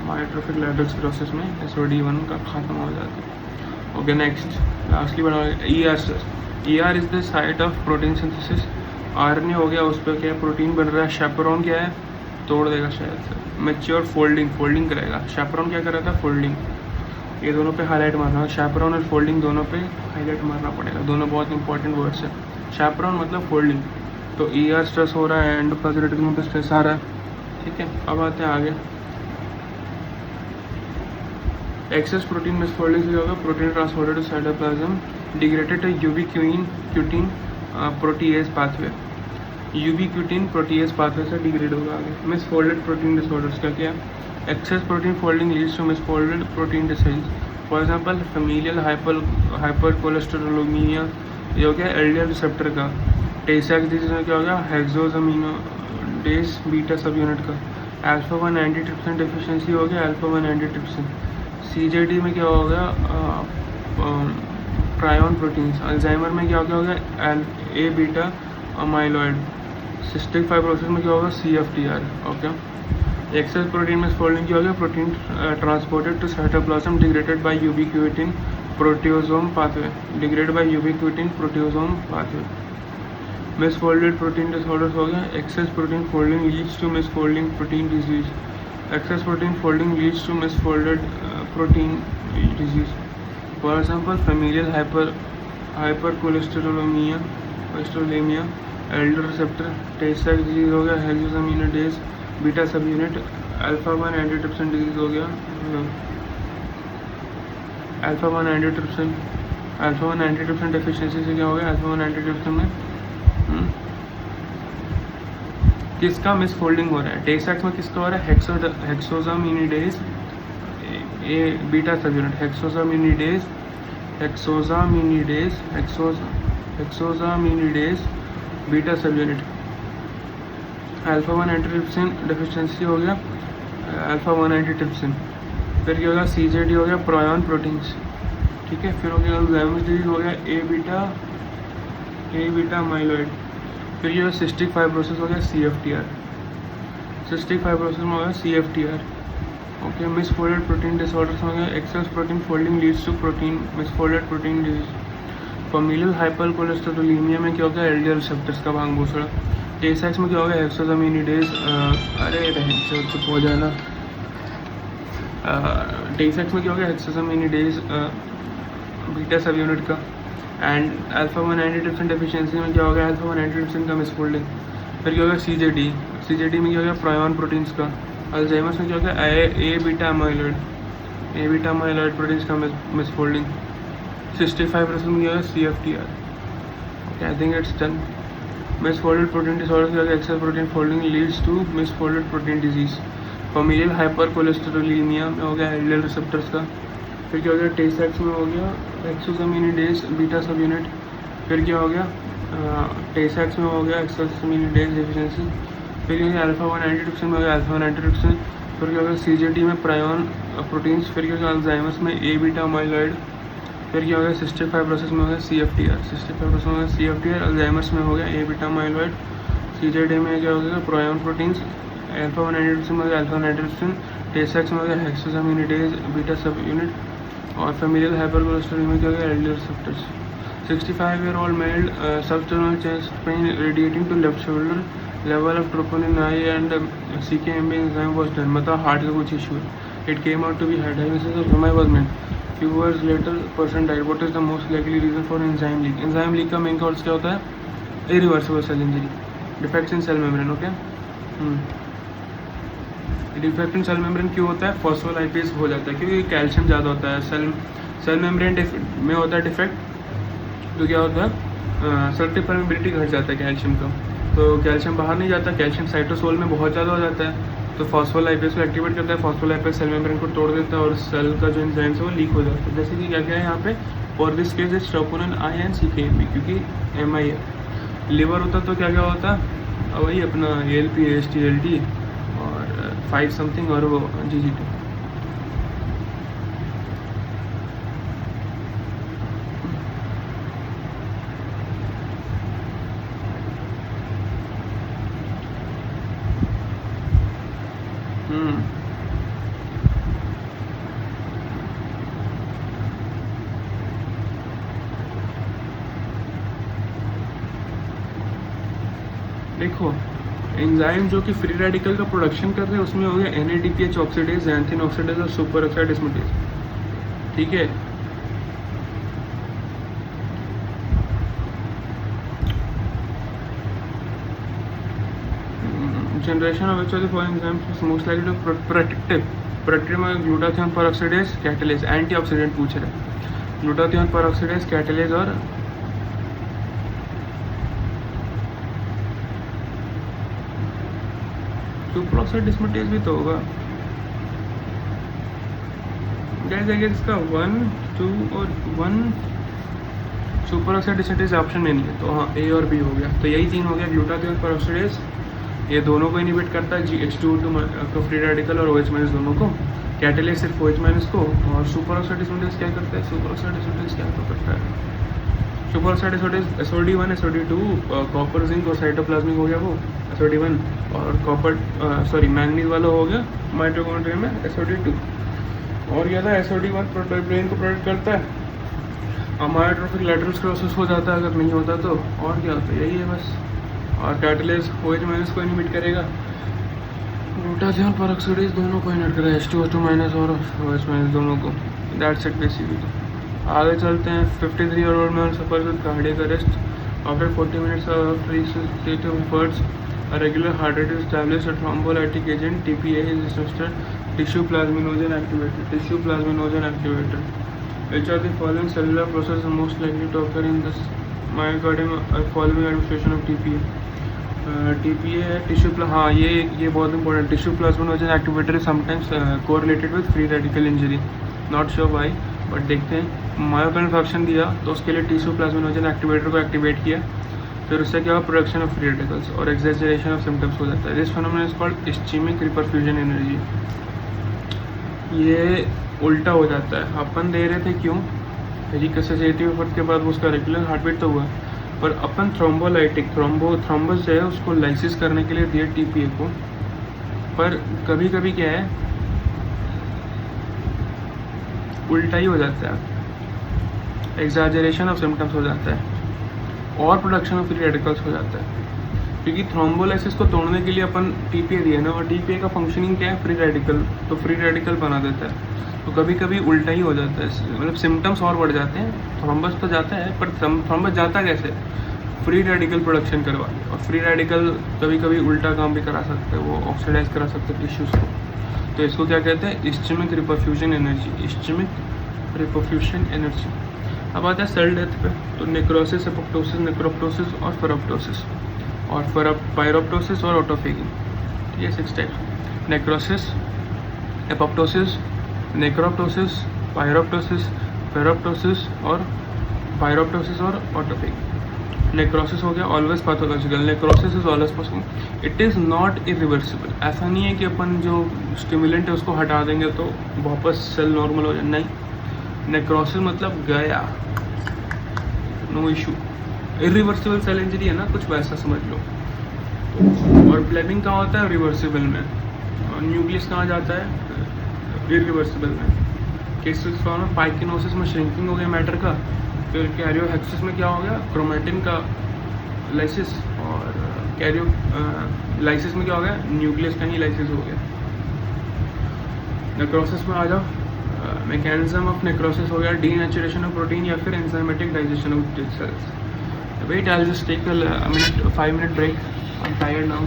अमायोट्रोफिक लैटरल स्क्लेरोसिस में SOD1 का खत्म हो जाता है. ओके, नेक्स्ट लास्टली बना ER stress. ER is the site of protein synthesis. RNA हो गया, उस पर क्या प्रोटीन बन रहा है. शैपरॉन क्या है? तोड़ देगा शायद से. मैच्योर फोल्डिंग करेगा. शैपरॉन क्या कर रहा था? फोल्डिंग. ये दोनों पे हाईलाइट मारना. शैपरॉन और फोल्डिंग दोनों पे हाईलाइट मारना पड़ेगा. दोनों बहुत इंपॉर्टेंट वर्ड्स है. शैपरॉन मतलब फोल्डिंग. तो ER स्ट्रेस हो रहा है, एंडोप्लाज्मिक रेटिकुलम पे स्ट्रेस आ रहा है. ठीक है. अब आते हैं आगे. एक्सेस प्रोटीन मिसफोल्डिंग से होगा. Protein transported to cytoplasm, degraded to ubiquitin protease pathway. Ubiquitin protease pathway से डिग्रेड होगा आगे. मिसफोल्डेड प्रोटीन डिसऑर्डर्स क्या क्या? Excess protein folding leads to misfolded protein disorders. For example familial hypercholesterolemia, ये हो गया LDL रिसेप्टर का. टेसाक्स disease में क्या हो गया, हेक्सोजामिनोडेज बीटा सब यूनिट का अल्फा 1 एंटीट्रिप्सिन डिफिशिएंसी हो गया, अल्फा 1 एंटीट्रिप्सिन। सीजेडी में क्या हो गया, प्रायोन प्रोटीन्स। अल्जाइमर में क्या हो गया, A beta amyloid. Cystic fibrosis में क्या होगा, CFTR। ओके, एक्सेस प्रोटीन में फोल्डिंग क्या हो गया, protein transported to cytoplasm degraded by ubiquitin proteasome pathway, degraded by ubiquitin proteasome pathway. Misfolded protein disorders हो गया, excess protein folding leads to misfolding protein disease, excess protein folding leads to misfolded protein disease. For example familial hypercholesterolemia, LDL receptor. Tay Sachs disease हो गया, hexosaminidase beta subunit. Alpha 1 antitrypsin disease हो गया, alpha 1 antitrypsin deficiency से क्या हो गया, alpha 1 antitrypsin में किसका मिसफोल्डिंग हो रहा है, टेसाक्स में किसका हो रहा है, hexosaminidase A beta subunit, hexosaminidase beta subunit. Alpha 1 antitrypsin deficiency हो गया, अल्फा 1 एंटीट्रिप्सिन। फिर क्या होगा, CJD हो गया, प्रायोन प्रोटीन्स। ठीक है, फिर हो गया अल्जाइमर्स डिजीज हो गया, ए बीटा अमाइलॉइड। फिर ये सिस्टिक फाइब्रोसिस हो गया, CFTR। सिस्टिक फाइब्रोसिस में हो गया CFTR। Okay, misfolded protein disorders हो गया, excess protein folding leads to misfolded protein disease. Familial hypercholesterolemia में क्या होगा, LDL रिसेप्टर्स का भांग घोषणा। टेसाक्स में क्या होगा, हेक्सोजामिनिडेज, अरे चुप हो जाना। टेसाक्स में क्या होगा, हेक्सोजामिनिडेज बीटा सब यूनिट का। एंड अल्फा 1 एंटीट्रिप्सिन डेफिशिएंसी में क्या होगा, अल्फा 1 एंटीट्रिप्सिन का मिसफोल्डिंग। फिर क्या होगा, CJD में क्या होगा, प्रायोन प्रोटीन्स का। अल्जाइमर्स में क्या होगा, ए बीटा अमाइलॉइड प्रोटीन्स का मिसफोल्डिंग। सिस्टिक फाइब्रोसिस में क्या होगा, CFTR। Okay, I think it's done. Misfolded protein disorder क्या होगा, excess protein folding leads to misfolded protein disease. Familial hypercholesterolemia में हो गया, LDL रिसेप्टर्स का। फिर क्या हो गया, टेसाक्स में हो गया, हेक्सोजामिनिडेज बीटा सब यूनिट। फिर क्या हो गया, टेसाक्स में हो गया, हेक्सोजामिनिडेज डेफिशिएंसी। फिर क्या हो गया, अल्फा 1 एंटीट्रिप्सिन में हो गया, अल्फा 1 एंटीट्रिप्सिन। फिर क्या हो गया, CJD में प्रायोन प्रोटीन्स। फिर क्या हो गया, अल्जाइमर्स में ए बीटा अमाइलॉइड। फिर क्या हो गया, सिस्टिक फाइब्रोसिस में हो गया, CFTR। अल्जाइमर्स में हो गया, ए बीटा अमाइलॉइड। CJD में क्या हो गया, प्रायोन प्रोटीन्स। अल्फा 1 एंटीट्रिप्सिन में हो गया, अल्फा 1 एंटीट्रिप्सिन। टेसाक्स में हो गया, हेक्सोजामिनिडेज बीटा सब यूनिट। और फेमिलियल हाइपरकोलेस्टेरोलेमिया में क्या हो गया, LDL receptors. 65-year-old male substernal chest pain radiating to left shoulder, level of troponin high and CKMB enzyme was done. मतलब हार्ट का कुछ इशू है. It came out to be diagnosis of MI was meant. Few hours later, person died. What is the most likely reason for enzyme leak? Enzyme leak का main cause क्या होता है? Irreversible cell injury. Defects in cell membrane. Okay. Defect in cell membrane क्यों होता है? Phospholipase हो जाता है क्योंकि कैल्शियम ज़्यादा होता है सेल मेम्ब्रेन में होता है डिफेक्ट। तो क्या होता है, सेलेक्टिव परमेबिलिटी घट जाता है कैल्शियम का, तो कैल्शियम बाहर नहीं जाता, कैल्शियम साइटोसोल में बहुत ज़्यादा हो जाता है, तो फॉस्फोलाइपेज को एक्टिवेट करता है, फॉस्फोलाइपेज सेल मेम्ब्रेन को तोड़ देता है और सेल का जो एंजाइम्स है वो लीक हो जाता है। जैसे कि क्या क्या है यहाँ पे, for this case is troponin I and CKMB, क्योंकि MI है। लिवर होता तो क्या क्या होता, वही अपना ALP AST ALT और 5 समथिंग और वो GGT। देखो एंजाइम जो कि फ्री रेडिकल का प्रोडक्शन कर रहे हैं उसमें हो गया NADPH ऑक्सीडेज, xanthine ऑक्सीडेज और सुपर ऑक्साइड डिस्मुटेज। ठीक है, generation of which of the following enzymes most likely to protective में ग्लूटाथियोन परऑक्सीडेज कैटालेज, एंटीऑक्सीडेंट पूछ रहे हैं, ग्लूटाथियोन परऑक्सीडेज कैटालेज और सुपर ऑक्साइड डिस्मुटेज भी तो होगा। गाइस आई गेस इसका 1, 2 और 1 सुपर ऑक्सीडेज ऑप्शन में नहीं है, तो हाँ ए और बी हो गया। तो यही तीन हो गया, ग्लूटाथियोन पेरोक्साइडेज, ये दोनों को इनिबिट करता है, GH2 को फ्री रेडिकल और OH- दोनों को, कैटेलेस सिर्फ OH- को, और सुपर ऑक्सीडेज क्या करता है, सुपर ऑक्सीडेज क्या करता है, super oxidase SOD1 SOD2 copper zinc और साइटोप्लाज्मिक हो गया वो SOD1, और कॉपर मैंगनीज वाला हो गया माइटोकॉन्ड्रिया में SOD2, और यह था SOD1 ब्रेन को प्रोटेक्ट करता है, अमायोट्रोफिक लैटरल स्क्लेरोसिस हो जाता है अगर नहीं होता तो, और क्या होता है, यही है बस। और कैटेलेस OH- को इनिबिट करेगा, ग्लूटाथियोन पेरोक्साइडेज दोनों को इनिबिट करेगा, H2O2- और OH- दोनों को। That's it basically. आगे चलते हैं। 53-year-old man suffers with cardiac arrest after 40 minutes of resuscitative efforts. A regular heart rate is established. A thrombolytic agent TPA is administered. Tissue plasminogen activator. Which of the following cellular processes are most likely to occur in this myocardium following administration of TPA? TPA है tissue हाँ ये बहुत important, tissue plasminogen activator is sometimes correlated with free radical injury, not sure why, but देखते हैं। Myocardial infection दिया तो उसके लिए टिश्यू प्लाज्मिनोजन एक्टिवेटर को एक्टिवेट किया, फिर उससे क्या हुआ, प्रोडक्शन ऑफ फ्री रेडिकल्स और एक्सैजरेशन ऑफ सिम्टम्स हो जाता है। This phenomenon is called ischaemic reperfusion energy. ये उल्टा हो जाता है, अपन दे रहे थे क्यों, रिससिटेटिव एफर्ट के बाद उसका रेगुलर हार्ट बीट तो हुआ, पर अपन थ्रोम्बोलाइटिक थ्रोम्बस जो है उसको लाइसिस करने के लिए दिया TPA को, पर कभी कभी क्या है उल्टा ही हो जाता है, एक्सैजरेशन ऑफ सिम्टम्स हो जाता है और प्रोडक्शन ऑफ फ्री रेडिकल्स हो जाता है, क्योंकि थ्रोम्बोलाइसिस को तोड़ने के लिए अपन TPA दिया ना, और TPA का फंक्शनिंग क्या है, फ्री रेडिकल, तो फ्री रेडिकल बना देता है। तो कभी कभी उल्टा ही हो जाता है, मतलब सिम्टम्स और बढ़ जाते हैं, थ्रोम्बस तो जाता है पर थ्रोम्बस जाता कैसे, फ्री रेडिकल प्रोडक्शन करवा के, और फ्री रेडिकल कभी कभी उल्टा काम भी करा सकते हैं, वो ऑक्सीडाइज करा सकते हैं टिश्यूज़ को, तो इसको क्या कहते हैं, ischaemic reperfusion energy, ischaemic reperfusion energy. अब आता है सेल डेथ पे, तो नेक्रोसिस, एपोप्टोसिस, नेक्रोप्टोसिस और फेरोप्टोसिस, और पायरोप्टोसिस और ऑटोफेगी, ये 6 टाइप, नेक्रोसिस, एपोप्टोसिस, नेक्रोप्टोसिस, पायरोप्टोसिस, फेरोप्टोसिस और पायरोप्टोसिस और ऑटोफेगी। नेक्रोसिस हो गया always pathological, necrosis is always possible, it is not irreversible. ऐसा नहीं है कि अपन जो स्टिमुलेंट है उसको हटा देंगे तो वापस सेल नॉर्मल हो जाए, नहीं, नेक्रोसिस मतलब गया, no issue. Irreversible cell injury है ना, कुछ वैसा समझ लो। और ब्लेबिंग कहाँ होता है, रिवर्सिबल में, और न्यूक्लियस कहाँ जाता है, इरिवर्सिबल में। केसेस फॉर्म में पाइकिनोसिस में श्रिंकिंग हो गया मैटर का, फिर कैरियोहेक्सिस में क्या हो गया, क्रोमेटिन का लाइसिस, और कैरियो लाइसिस में क्या हो गया, न्यूक्लियस का ही लाइसिस हो गया। नेक्रोसिस में आ जाओ, मैकेनिज्म ऑफ नेक्रोसिस हो गया डीनेचुरेशन ऑफ प्रोटीन या फिर enzymatic digestion of dead cells. Wait, I will just take a minute, 5 minute break, I am tired now.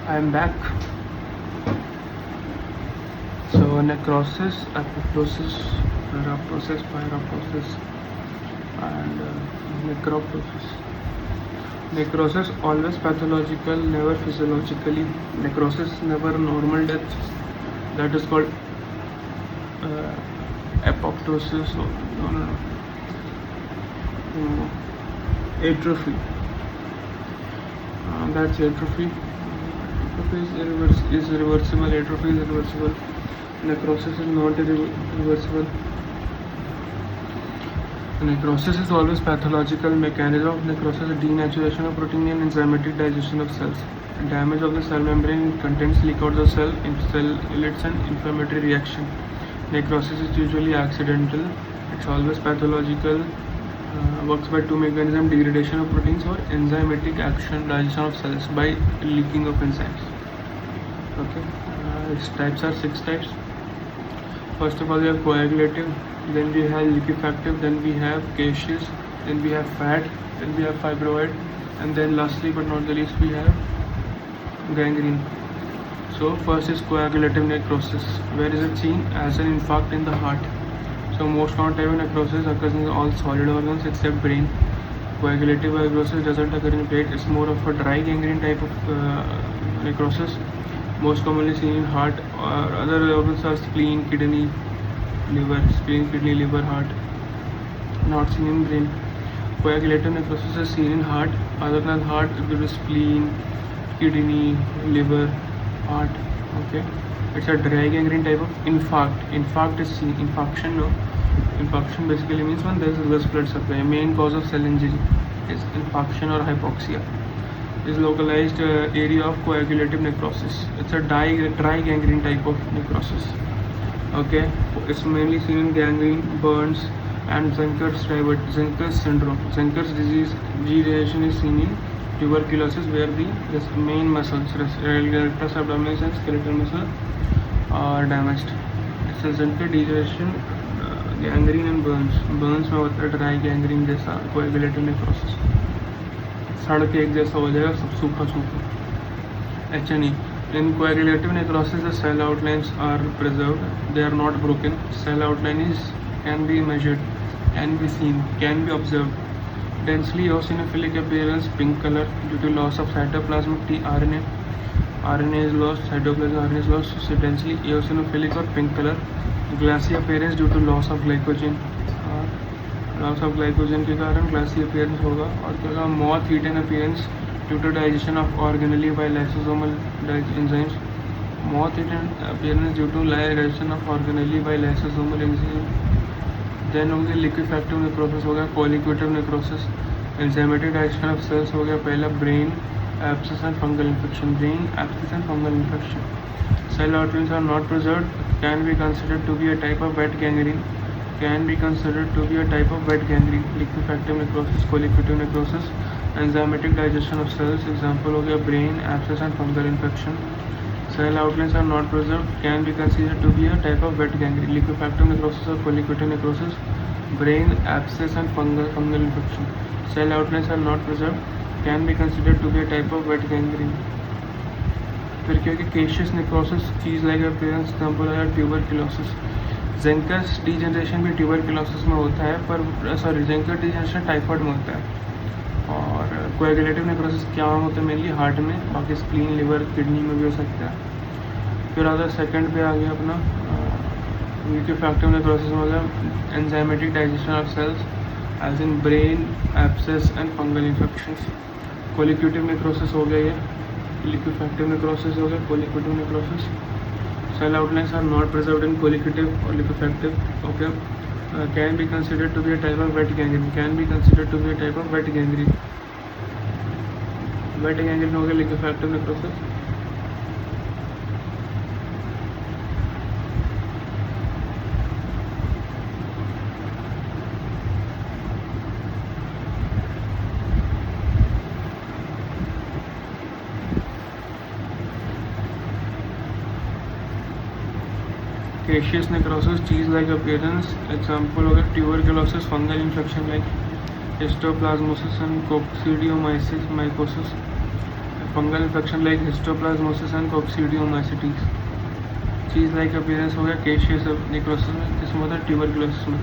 I am back. So necrosis, apoptosis, pyroptosis, and necroptosis. Necrosis always pathological, never physiologically. Necrosis never normal death. That is called apoptosis. No. Atrophy. That's atrophy. Atrophy is reversible. Atrophy is reversible. Necrosis is not reversible. Necrosis is always pathological. Mechanism of necrosis is denaturation of protein and enzymatic digestion of cells. Damage of the cell membrane, contents leak out the cell, elicits an inflammatory reaction. Necrosis is usually accidental. It's always pathological. Works by two mechanisms: degradation of proteins or enzymatic action, digestion of cells by leaking of enzymes. Okay, its types are 6 types. First of all, we have coagulative, then we have liquefactive, then we have gaseous, then we have fat, then we have fibroid, and then lastly but not the least we have gangrene. So first is coagulative necrosis. Where is it seen? As an infarct in the heart. So most common type of necrosis occurs in all solid organs except brain. Coagulative necrosis doesn't occur in brain. It's more of a dry gangrene type of necrosis. Most commonly seen in heart or other organs are spleen, kidney, liver, heart. Not seen in brain. Coagulative necrosis is seen in heart. Other than heart, it is spleen, kidney, liver, heart. Okay. It's a dry gangrene type of infarct. Infarct is seen. Infarction basically means when there is reverse blood supply. Main cause of cell injury is infarction or hypoxia. Is localized area of coagulative necrosis. It's a dry gangrene type of necrosis. Okay, it's mainly seen in gangrene, burns, and Zenker's syndrome. Zenker's disease degeneration is seen in tuberculosis, where the main muscles, rectus abdominis and skeletal muscle, are damaged. So Zenker degeneration, gangrene and burns में होता है dry gangrene जैसा coagulative necrosis. सड़ के एक जैसा हो जाएगा, सब सूखा. HNE. In coagulative necrosis, the cell outlines are preserved; they are not broken. Cell outline can be measured, can be seen, can be observed. Densely eosinophilic appearance, pink color due to loss of cytoplasmic RNA. RNA is lost, cytoplasmic RNA is lost. So densely eosinophilic or pink color. Glassy appearance due to loss of glycogen. Loss of glycogen के कारण glassy appearance होगा. और क्या होगा? Moth eaten appearance due to digestion of organelle by lysosomal enzymes. Moth eaten appearance due to digestion of organelle by lysosomal enzyme. Then हो गया liquefactive necrosis, हो गया colliquative necrosis. Enzymatic digestion of cells हो गया पहला brain abscess and fungal infection. Brain abscess and fungal infection. Cell outlines are not preserved, can be considered to be a type of wet gangrene. Liquefactive necrosis, collicutive necrosis, enzymatic digestion of cells. Example हो गया brain abscess and fungal infection. Cell outlines are not preserved, can be considered to be a type of wet gangrene. Liquefactive necrosis or collicutive necrosis, brain abscess and fungal infection. Cell outlines are not preserved, can be considered to be a type of wet gangrene. फिर क्या है? Caseous necrosis, चीज like appearance. Example है tuberculosis. ज़ेंकर्स degeneration भी tuberculosis में होता है, पर ज़ेंकर डिजेनरेशन टाइफाइड में होता है. और कोएगुलेटिव नेक्रोसिस क्या होता है? मेनली हार्ट में, बाकी स्प्लीन, लिवर, किडनी में भी हो सकता है. फिर आता है सेकंड पे आ गया अपना लिक्विफैक्टिव नेक्रोसिस में हो गया enzymatic digestion of cells as in brain abscess and fungal infections. Colliquative necrosis हो गया ये. लिक्विफैक्टिव नेक्रोसिस हो गया colliquative necrosis. Cell outlines are not preserved in collicutive or liquefactive. Okay, can be considered to be a type of wet gangrene. Wet gangrene हो गया liquefactive necrosis. Caseous necrosis, cheese like appearance. Example हो गया tuberculosis, fungal infection like histoplasmosis and coccidioidomycosis. Fungal infection like histoplasmosis and coccidiomycetes. Cheese like appearance हो गया caseous necrosis में, किसमें होता है ट्यूबरकुलोसिस में।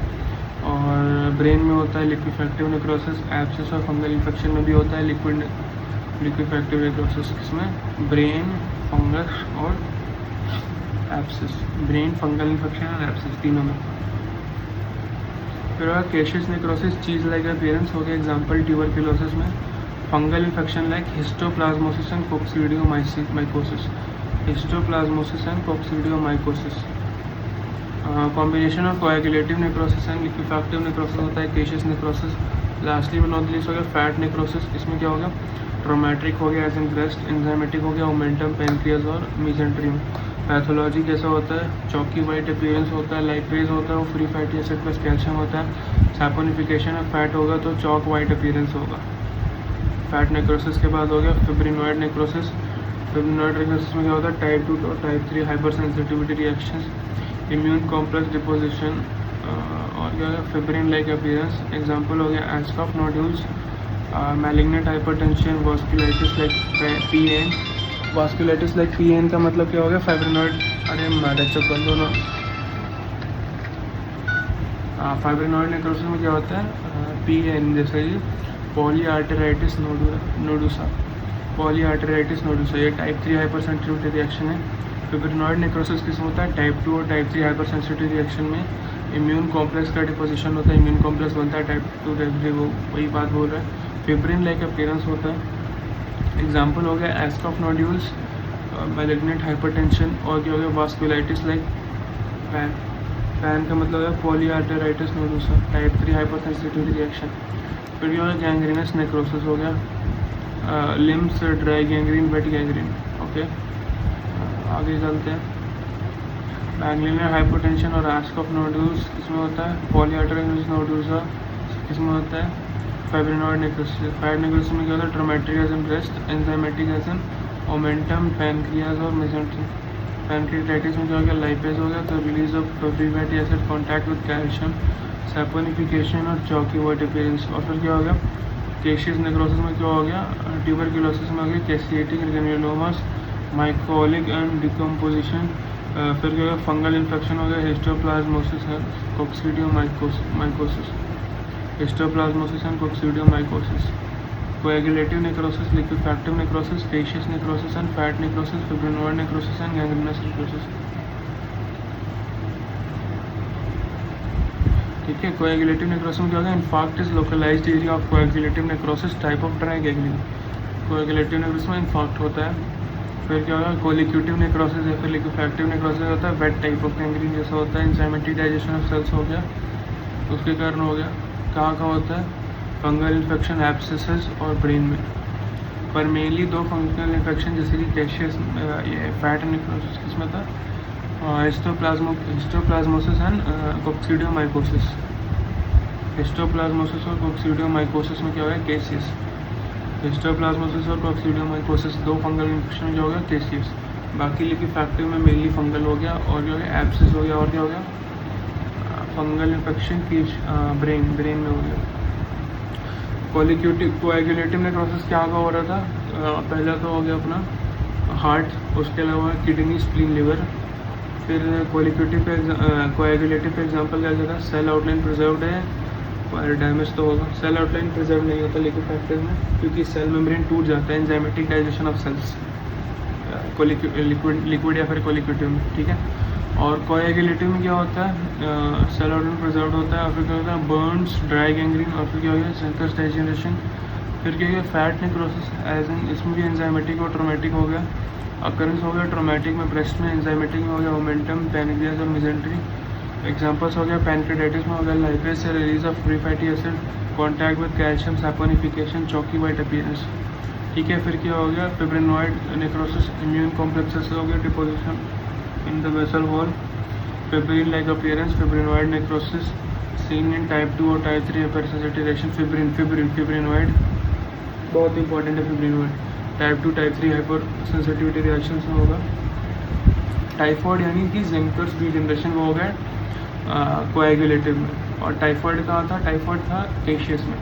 और ब्रेन में होता है लिक्विफैक्टिव नेक्रोसिस, एब्सेस और फंगल इन्फेक्शन में भी होता है लिक्विफैक्टिव नेक्रोसिस, किसमें ब्रेन, फंगस और एब्सेस। ब्रेन, फंगल इन्फेक्शन और एब्सेस तीनों में। फिर caseous necrosis cheese like appearance हो गया, एग्जाम्पल ट्यूबरकुलोसिस में। Fungal infection like histoplasmosis and coccidioidomycosis, histoplasmosis and coccidioidomycosis. Combination of coagulative necrosis and liquefactive necrosis होता है caseous necrosis. Lastly but not least हो गया फैट नेक्रोसिस, इसमें क्या हो गया ट्रोमेट्रिक हो गया एज इन ब्रेस्ट, एंजाइमेटिक हो गया ओमेंटम, पेनक्रियाज और मेसेंट्रियम। पैथोलॉजी कैसा होता है, चौकी वाइट अपीयरेंस होता है, लाइपेज होता है, वो free fatty acid plus calcium होता है। सैपोनिफिकेशन ऑफ फैट होगा तो चौक वाइट अपीयरेंस होगा। फैट नेक्रोसिस के बाद हो गया फिब्रिनॉइड नेक्रोसिस। फिब्रिनॉइड नेक्रोसिस में क्या होता है टाइप 2 और type 3 hypersensitivity reactions, immune complex deposition और क्या है फिब्रिन लाइक अपीयरेंस। एग्जांपल हो गया Aschoff nodules, malignant hypertension, vasculitis like PN. Vasculitis like PN का मतलब क्या हो गया फाइब्रिनॉइड, अरे मारे चक्कर दोनों। फाइब्रिनॉइड नेक्रोसिस में क्या होता है पीएन, जैसे ये पॉलीआर्टेराइटिस नोडुसा, पॉलीआर्टेराइटिस नोडुसा, ये टाइप 3 हाइपर सेंसिटिविटी रिएक्शन है। फिब्रिनॉइड नेक्रोसिस किसमें होता है टाइप 2 और टाइप 3 हाइपर सेंसिटिविटी रिएक्शन में। इम्यून कॉम्प्लेक्स का डिपोजिशन होता है, इम्यून कॉम्प्लेक्स बनता है टाइप 2 टाइप 3, वो वही बात बोल रहा है। फिब्रिन लाइक अपीयरेंस होता है, एग्जाम्पल हो गया एस्कॉफ नोड्यूल्स, मैलिग्नेंट हाइपरटेंशन और क्या हो गया वास्कुलाइटिस लाइक पैन। पैन का मतलब है पॉलीआर्टेराइटिस नोडुसा, टाइप 3 हाइपर सेंसिटिविटी रिएक्शन। फिर क्या हो गया गैंग्रीनस नेक्रोसिस हो गया, limbs dry gangrene, wait gangrene. Okay आगे चलते हैं। मैग्लिनर हाइपोटेंशन और एस्कॉफ नोड्यूल्स किसमें होता है पॉलीआर्टेराइटिस नोडुसा, किसमें होता है फाइब्रिनॉइड नेक्रोसिस। फैट नेक्रोसिस में क्या होता है traumatic as in breast, enzymatic as in omentum, pancreas और मेसेंट्रियम। पैनक्रियाटाइटिस में क्या हो गया लाइपेज हो गया, तो release of free fatty acid, contact with calcium, saponification और चौकी वाइट अपीयरेंस। और फिर क्या हो गया केशियस नेक्रोसिस में क्या हो गया ट्यूबरकुलोसिस में हो गया caseating granulomas, mycolic and decomposition. फिर क्या हो गया फंगल इन्फेक्शन हो गया histoplasmosis and coccidioidomycosis, histoplasmosis and coccidioidomycosis. Coagulative necrosis, liquefactive necrosis, caseous necrosis and fat necrosis, fibrinoid necrosis and gangrenous necrosis. ठीक है। कोएगुलेटिव नेक्रोसिस में क्या होगा infarct is localized area of coagulative necrosis, type of dry gangrene. Coagulative necrosis में infarct होता है। फिर क्या होगा कोलिक्यूटिव नेक्रोसिस या फिर लिक्विफैक्टिव नेक्रोसिस होता है वेट टाइप ऑफ गैंग्रीन जैसा होता है। एंजाइमेटिक डाइजेशन ऑफ सेल्स हो गया, उसके कारण हो गया। कहाँ होता है फंगल इन्फेक्शन एब्सेसेस और ब्रेन में। पर मेनली दो फंगल इन्फेक्शन जैसे कि कैशियस ये फैट नेक्रोसिस किसमें था हिस्टोप्लाज्मोसिस एंड कोक्सीडियोमाइकोसिस। हिस्टोप्लाज्मोसिस और कोक्सीडियोमाइकोसिस में क्या हो गया केसियस। हिस्टोप्लाज्मोसिस और कोक्सीडियोमाइकोसिस दो फंगल इन्फेक्शन में जो हो गया केसियस। बाकी लिक्विफैक्टिव में मेनली फंगल हो गया और जो है एब्सेस हो गया और क्या हो गया फंगल इन्फेक्शन की ब्रेन में हो गया। कोएगुलेटिव नेक्रोसिस क्या हो रहा था पहला तो हो गया अपना हार्ट, उसके अलावा किडनी, स्प्लीन, लिवर। फिर कोएगुलेटिव का एग्जांपल क्या था सेल आउटलाइन प्रिजर्व्ड है और डैमेज तो होगा। सेल आउटलाइन प्रिजर्व नहीं होता लिक्विफैक्टिव में क्योंकि सेल मेम्ब्रेन टूट जाता है। Enzymatic digestion of cells liquid या फिर कोलिक्यूटिव में, ठीक है। और कोएगुलेटिव में क्या होता है सेल आउटलाइन प्रिजर्व होता है और फिर क्या होता है बर्न्स, ड्राई गैंग्रीन और फिर क्या हो गया सेंकस डिजनरेशन। फिर क्या गया फैट नेक्रोसिस एज इन इसमें भी एंजाइमेटिक और ट्रोमेटिक हो गया। अकरेंस हो गया ट्रोमेटिक में ब्रेस्ट में, एंजाइमेटिक में हो गया मोमेंटम, पैनक्रियाज और मेसेंट्री। एग्जांपल्स हो गया पैनक्रियाटाइटिस में हो गया लाइपेज से release of free fatty acid, contact with calcium, saponification, चौकी वाइट अपीयरेंस, ठीक है। फिर क्या हो गया फिब्रिनॉइड नेक्रोसिस, इम्यून कॉम्प्लेक्सेस हो गया deposition in the vessel wall, fibrin like appearance, fibrinoid necrosis seen in type 2 और टाइप 3 हाइपरसेंसिटिव रिएक्शन। फिब्रिनॉइड बहुत इंपॉर्टेंट है। Fibrinoid type 2 type 3 hyper sensitivity reaction में होगा। टाइफॉइड यानी कि ज़ेंकर्स डिजनरेशन वो हो गया कोएगुलेटिव में। और टाइफॉइड कहाँ था टाइफॉइड था केशियस में।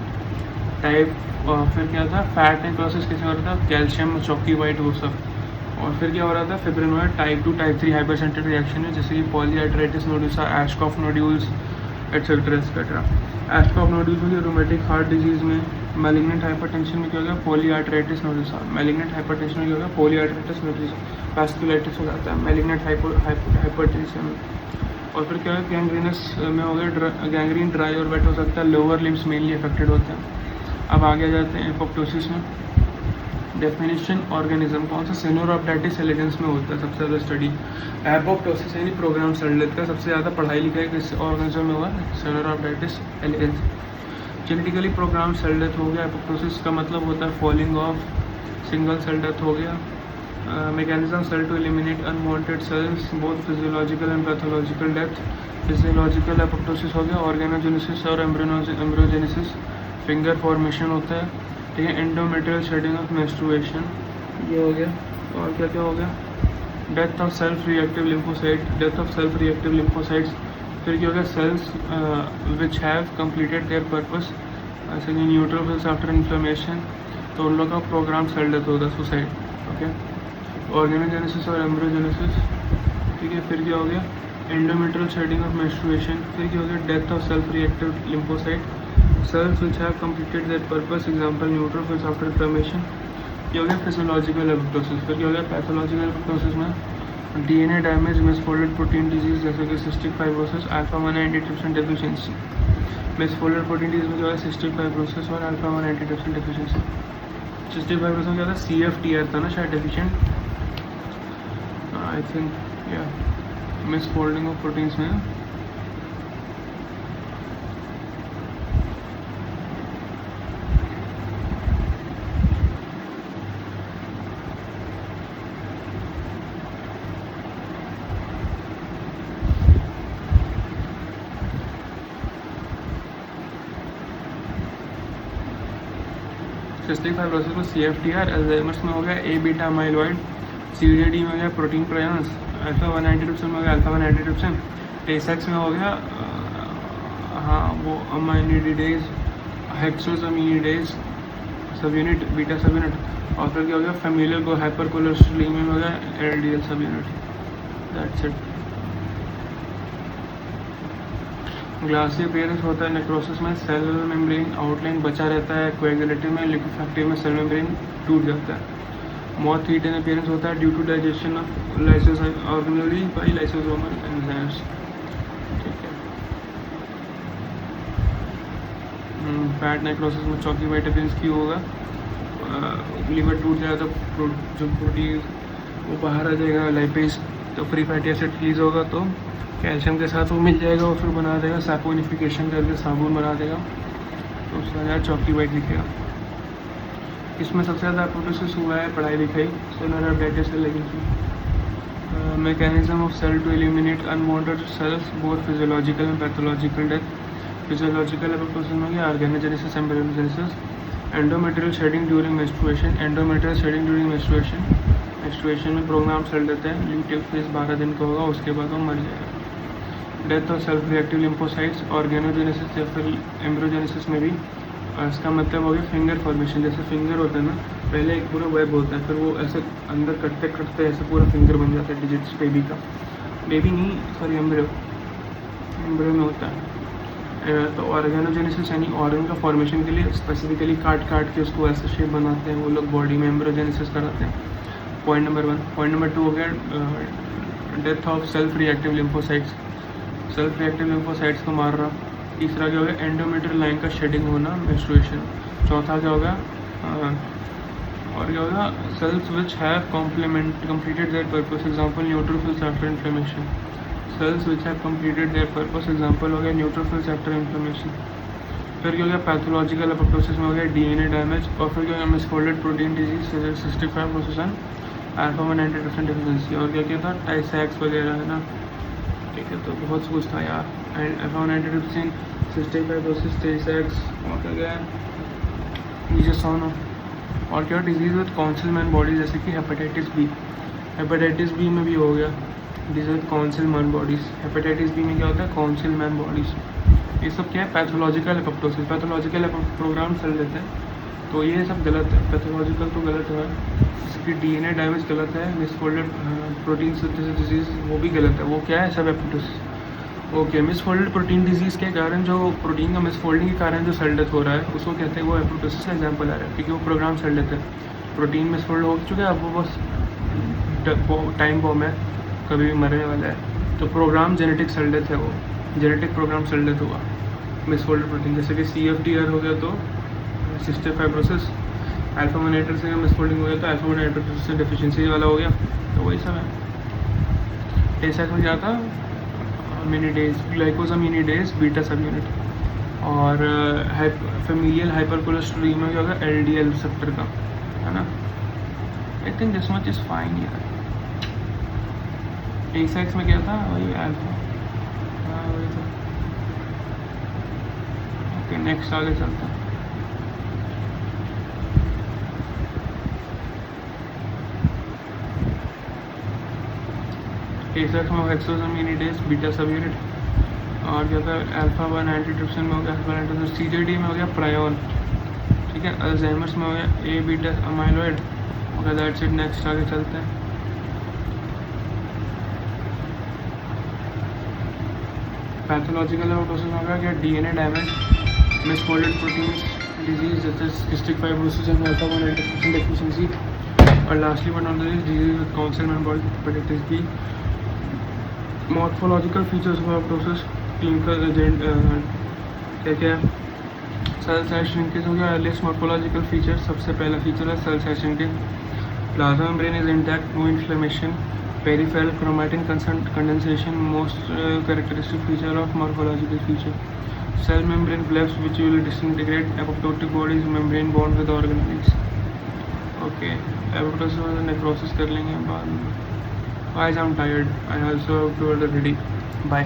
फिर क्या था, फैट नेक्रोसिस किसमें हो रहा था, कैल्शियम, चॉकी वाइट, वो सब। और फिर क्या हो रहा था, फिब्रिन में टाइप 2 टाइप 3 हाइपरसेंटेटिव रिएक्शन है, जैसे कि polyarthritis nodosa, Aschoff nodules, etcetera etcetera. Aschoff nodules में रूमेटिक हार्ट डिजीज में, मैलिग्नेंट हाइपरटेंशन में क्या होगा, पॉलीआर्थराइटिस नोडुसा। मैलिग्नेंट हाइपरटेंशन में क्या होगा, पॉलीआर्थराइटिस नोडुसा, वास्कुलाइटिस हो जाता है मैलिग्नेंट हाइपरटेंशन में। और फिर क्या है, गैंग्रीनस में हो गया, गैंग्रीन ड्राई और वेट हो सकता है, लोअर लिम्स मेनली अफेक्टेड होते हैं। अब आगे जाते हैं एपोप्टोसिस में। डेफिनेशन, ऑर्गेनिज्म कौन सा, सिनोरॉप्टाइटिस एलिगेंस में होता है सबसे ज़्यादा स्टडी। एपोप्टोसिस यानी प्रोग्राम सेल डेथ का सबसे ज़्यादा पढ़ाई लिखाई किस ऑर्गेनिज्म में हुआ, Caenorhabditis elegans. Genetically program cell death हो गया। एपोप्टोसिस का मतलब होता है falling of single cell death हो गया। Mechanism, cell to eliminate unwanted cells, both physiological and pathological death. Physiological apoptosis हो गया, ऑर्गेनोजेनेसिस और एम्ब्रियोजेनेसिस, फिंगर फॉर्मेशन होता है, ठीक है। एंडोमेट्रियल शेडिंग ऑफ मेंस्ट्रुएशन, ये हो गया। और क्या क्या हो गया, death of self reactive lymphocyte, death of self reactive lymphocytes. फिर क्या हो गया, cells which have completed there purpose, ऐसे कि न्यूट्रोफिल्स आफ्टर इन्फ्लेमेशन, तो उन लोग का प्रोग्राम सेल डेथ होता है, सुसाइड, ओके। ऑर्गेनोजेनेसिस और एम्ब्रियोजेनेसिस, ठीक है। फिर क्या हो गया, एंडोमेट्रियल शेडिंग ऑफ मेंस्ट्रुएशन। फिर क्या हो गया, death of self reactive lymphocyte, cells which have completed their purpose, example neutrophils after inflammation। ये हो गया फिजियोलॉजिकल एपोप्टोसिस। फिर क्या हो गया, पैथोलॉजिकल एपोप्टोसिस में DNA damage, misfolded protein disease जैसे कि cystic fibrosis, alpha 1 antitrypsin deficiency. Misfolded protein disease में क्या है, सिस्टिक फाइब्रोसिस और alpha 1 antitrypsin deficiency. Cystic fibrosis में क्या था, CFTR था ना शायद डेफिशिएंट, आई थिंक, या मिसफोल्डिंग ऑफ प्रोटीन्स में। सिस्टिक फाइब्रोसिस में CFTR, अल्जाइमर्स में हो गया A बीटा अमाइलॉइड, CDD में हो गया प्रोटीन प्रयास, अल्फा 1 एंटीट्रिप्सिन में हो गया अल्फा 1 एंटीट्रिप्सिन, टेसेक्स में हो गया हाँ वो अमाइनिडेज, हेक्सोसामिनिडेज सब यूनिट, बीटा सब यूनिट। और फिर क्या हो गया, फेमिलियल को हाइपरकोलेस्ट्रोलेमिया में हो गया LDL subunit, that's it. Glassy appearance होता है नेक्रोसिस में, सेल मेम्ब्रेन आउटलाइन बचा रहता है, कोएगुलेटिव में, लिक्विफैक्टिव में सेल मेम्ब्रेन टूट जाता है। मॉथ हीट इन अपीयरेंस होता है due to digestion of lysosome organelle by lysosomal enzymes, ठीक है। फैट नेक्रोसिस में चॉकी वाइट अपीयरेंस की होगा, लीवर टूट जाएगा तो जो प्रोटीन वो बाहर आ जाएगा, लाइपेज, तो फ्री फैटी एसिड रिलीज होगा तो कैल्शियम के साथ वो मिल जाएगा और फिर बना देगा सैपोनिफिकेशन करके साबुन बना देगा, तो उसका ज़्यादा चॉकी वाइट दिखेगा। इसमें सबसे ज़्यादा एपोप्टोसिस हुआ है पढ़ाई लिखाई, Caenorhabditis elegans. Mechanism of cell to eliminate unwanted cells, both physiological and pathological death. Physiological apoptosis में क्या, organogenesis, embryogenesis. Endometrial shedding during menstruation, endometrial shedding during menstruation में प्रोग्राम सेल देते हैं, ल्यूटिव फेज 12 दिन का होगा, उसके बाद वो मर जाएगा। Death of self reactive lymphocytes, organogenesis या फिर एम्ब्रियोजेनेसिस में भी इसका मतलब हो गया फिंगर फॉर्मेशन। जैसे फिंगर होता है ना, पहले एक पूरा वेब होता है, फिर वो ऐसे अंदर कटते कटते ऐसे पूरा फिंगर बन जाता है डिजिट्स बेबी का, बेबी नहीं सॉरी एम्ब्रियो में होता है। तो ऑर्गेनोजेनेसिस यानी ऑर्गन का फॉर्मेशन के लिए स्पेसिफिकली काट काट के उसको ऐसे शेप बनाते हैं वो लोग बॉडी में, एम्ब्रियोजेनेसिस कराते हैं। Point number 1। पॉइंट नंबर 2 हो गया death of self reactive lymphocytes, self reactive lymphocytes को मार रहा। तीसरा क्या होगा, एंडोमेट्रियल लाइन का शेडिंग होना, मेंस्ट्रुएशन। चौथा क्या होगा, और क्या होगा, cells which have completed there purpose, example neutrophils after inflammation. Cells which have completed there purpose, example हो गया न्यूट्रोफिल्स आफ्टर इन्फ्लेमेशन। फिर क्या हो गया, पैथोलॉजिकल एपोप्टोसिस में हो गया डीएनए डैमेज। और फिर क्या हो गया, misfolded protein disease, cystic fibrosis and alpha 1 antitrypsin deficiency. और क्या क्या था, टाइसैक्स वगैरह है ना, ठीक है। तो बहुत कुछ था यार, and alpha 1 antitrypsin, cystic fibrosis, Tay Sachs, और क्या गया नीजोसोनो। और क्या डिजीज विद कॉन्सिलमैन बॉडी, जैसे कि हेपेटाइटिस बी। हेपेटाइटिस बी में भी हो गया disease with Councilman bodies. Hepatitis B में क्या होता है, कॉन्सिलमैन बॉडीज, ये सब क्या है, pathological apoptosis, pathological program cell देते हैं, तो ये सब गलत है, पैथोलॉजिकल तो गलत है, इसकी डीएनए डैमेज गलत है, मिसफोल्डेड प्रोटीन सिंथेसिस डिजीज़ वो भी गलत है। वो क्या है, सब apoptosis. Okay, misfolded protein disease के कारण जो प्रोटीन का मिसफोल्डिंग के कारण जो सेल डेथ हो रहा है उसको कहते हैं, वो एपोप्टोसिस का एग्जाम्पल आ रहा है, क्योंकि वो प्रोग्राम सेल डेथ है, प्रोटीन मिसफोल्ड हो चुका है, अब वो बस टाइम बॉम्ब है, कभी भी मरने वाला है। तो प्रोग्राम जेनेटिक सेल डेथ है, वो जेनेटिक प्रोग्राम सेल डेथ हुआ मिसफोल्डेड प्रोटीन, जैसे कि CFTR हो गया तो सिस्टिक फाइब्रोसिस, अल्फा 1 एटर से मिसफोल्डिंग हो गया तो अल्फा 1 एटर डेफिशिएंसी वाला हो गया, तो वही सब है। टेसाक में क्या था, अमीनिडेज, ग्लाइकोसामिनिडेज बीटा सब यूनिट, और फेमिलियल हाइपरकोलेस्टेरोलेमिया क्या होगा, LDL रिसेप्टर का, है ना। I think this much is fine यार। टेसाक में क्या था, वही अल्फा, हाँ वही था। ओके, नेक्स्ट आगे चलता है। टेसाक में हेक्सोसामिनिडेज बीटा सब यूनिट, और क्या था, अल्फा 1 एंटीट्रिप्सिन में हो गया अल्फा 1, CJD में हो गया प्रायोल, ठीक है। अल्जाइमर्स में हो गया A beta amyloid. Okay, that's it. Next आगे चलते हैं। पैथोलॉजिकल एपोप्टोसिस हो गया क्या, DNA damage, misfolded proteins disease जैसे cystic fibrosis and alpha 1 antitrypsin deficiency, और lastly but not least disease with council metabolic hepatitis B. Morphological features of apoptosis, clinical agent क्या क्या है, सेल साइज श्रिंकेज हो गया। अर्लीस्ट मॉर्फोलॉजिकल फीचर, सबसे पहला feature है cell size shrinkage, plasma membrane is intact, no inflammation, peripheral chromatin condensation, most characteristic feature of morphological feature. Cell membrane flaps which will disintegrate. Apoptotic body is membrane bond with organelles. Okay, apoptosis में necrosis कर लेंगे बाद में. Guys, I'm tired. I also have to already. Bye.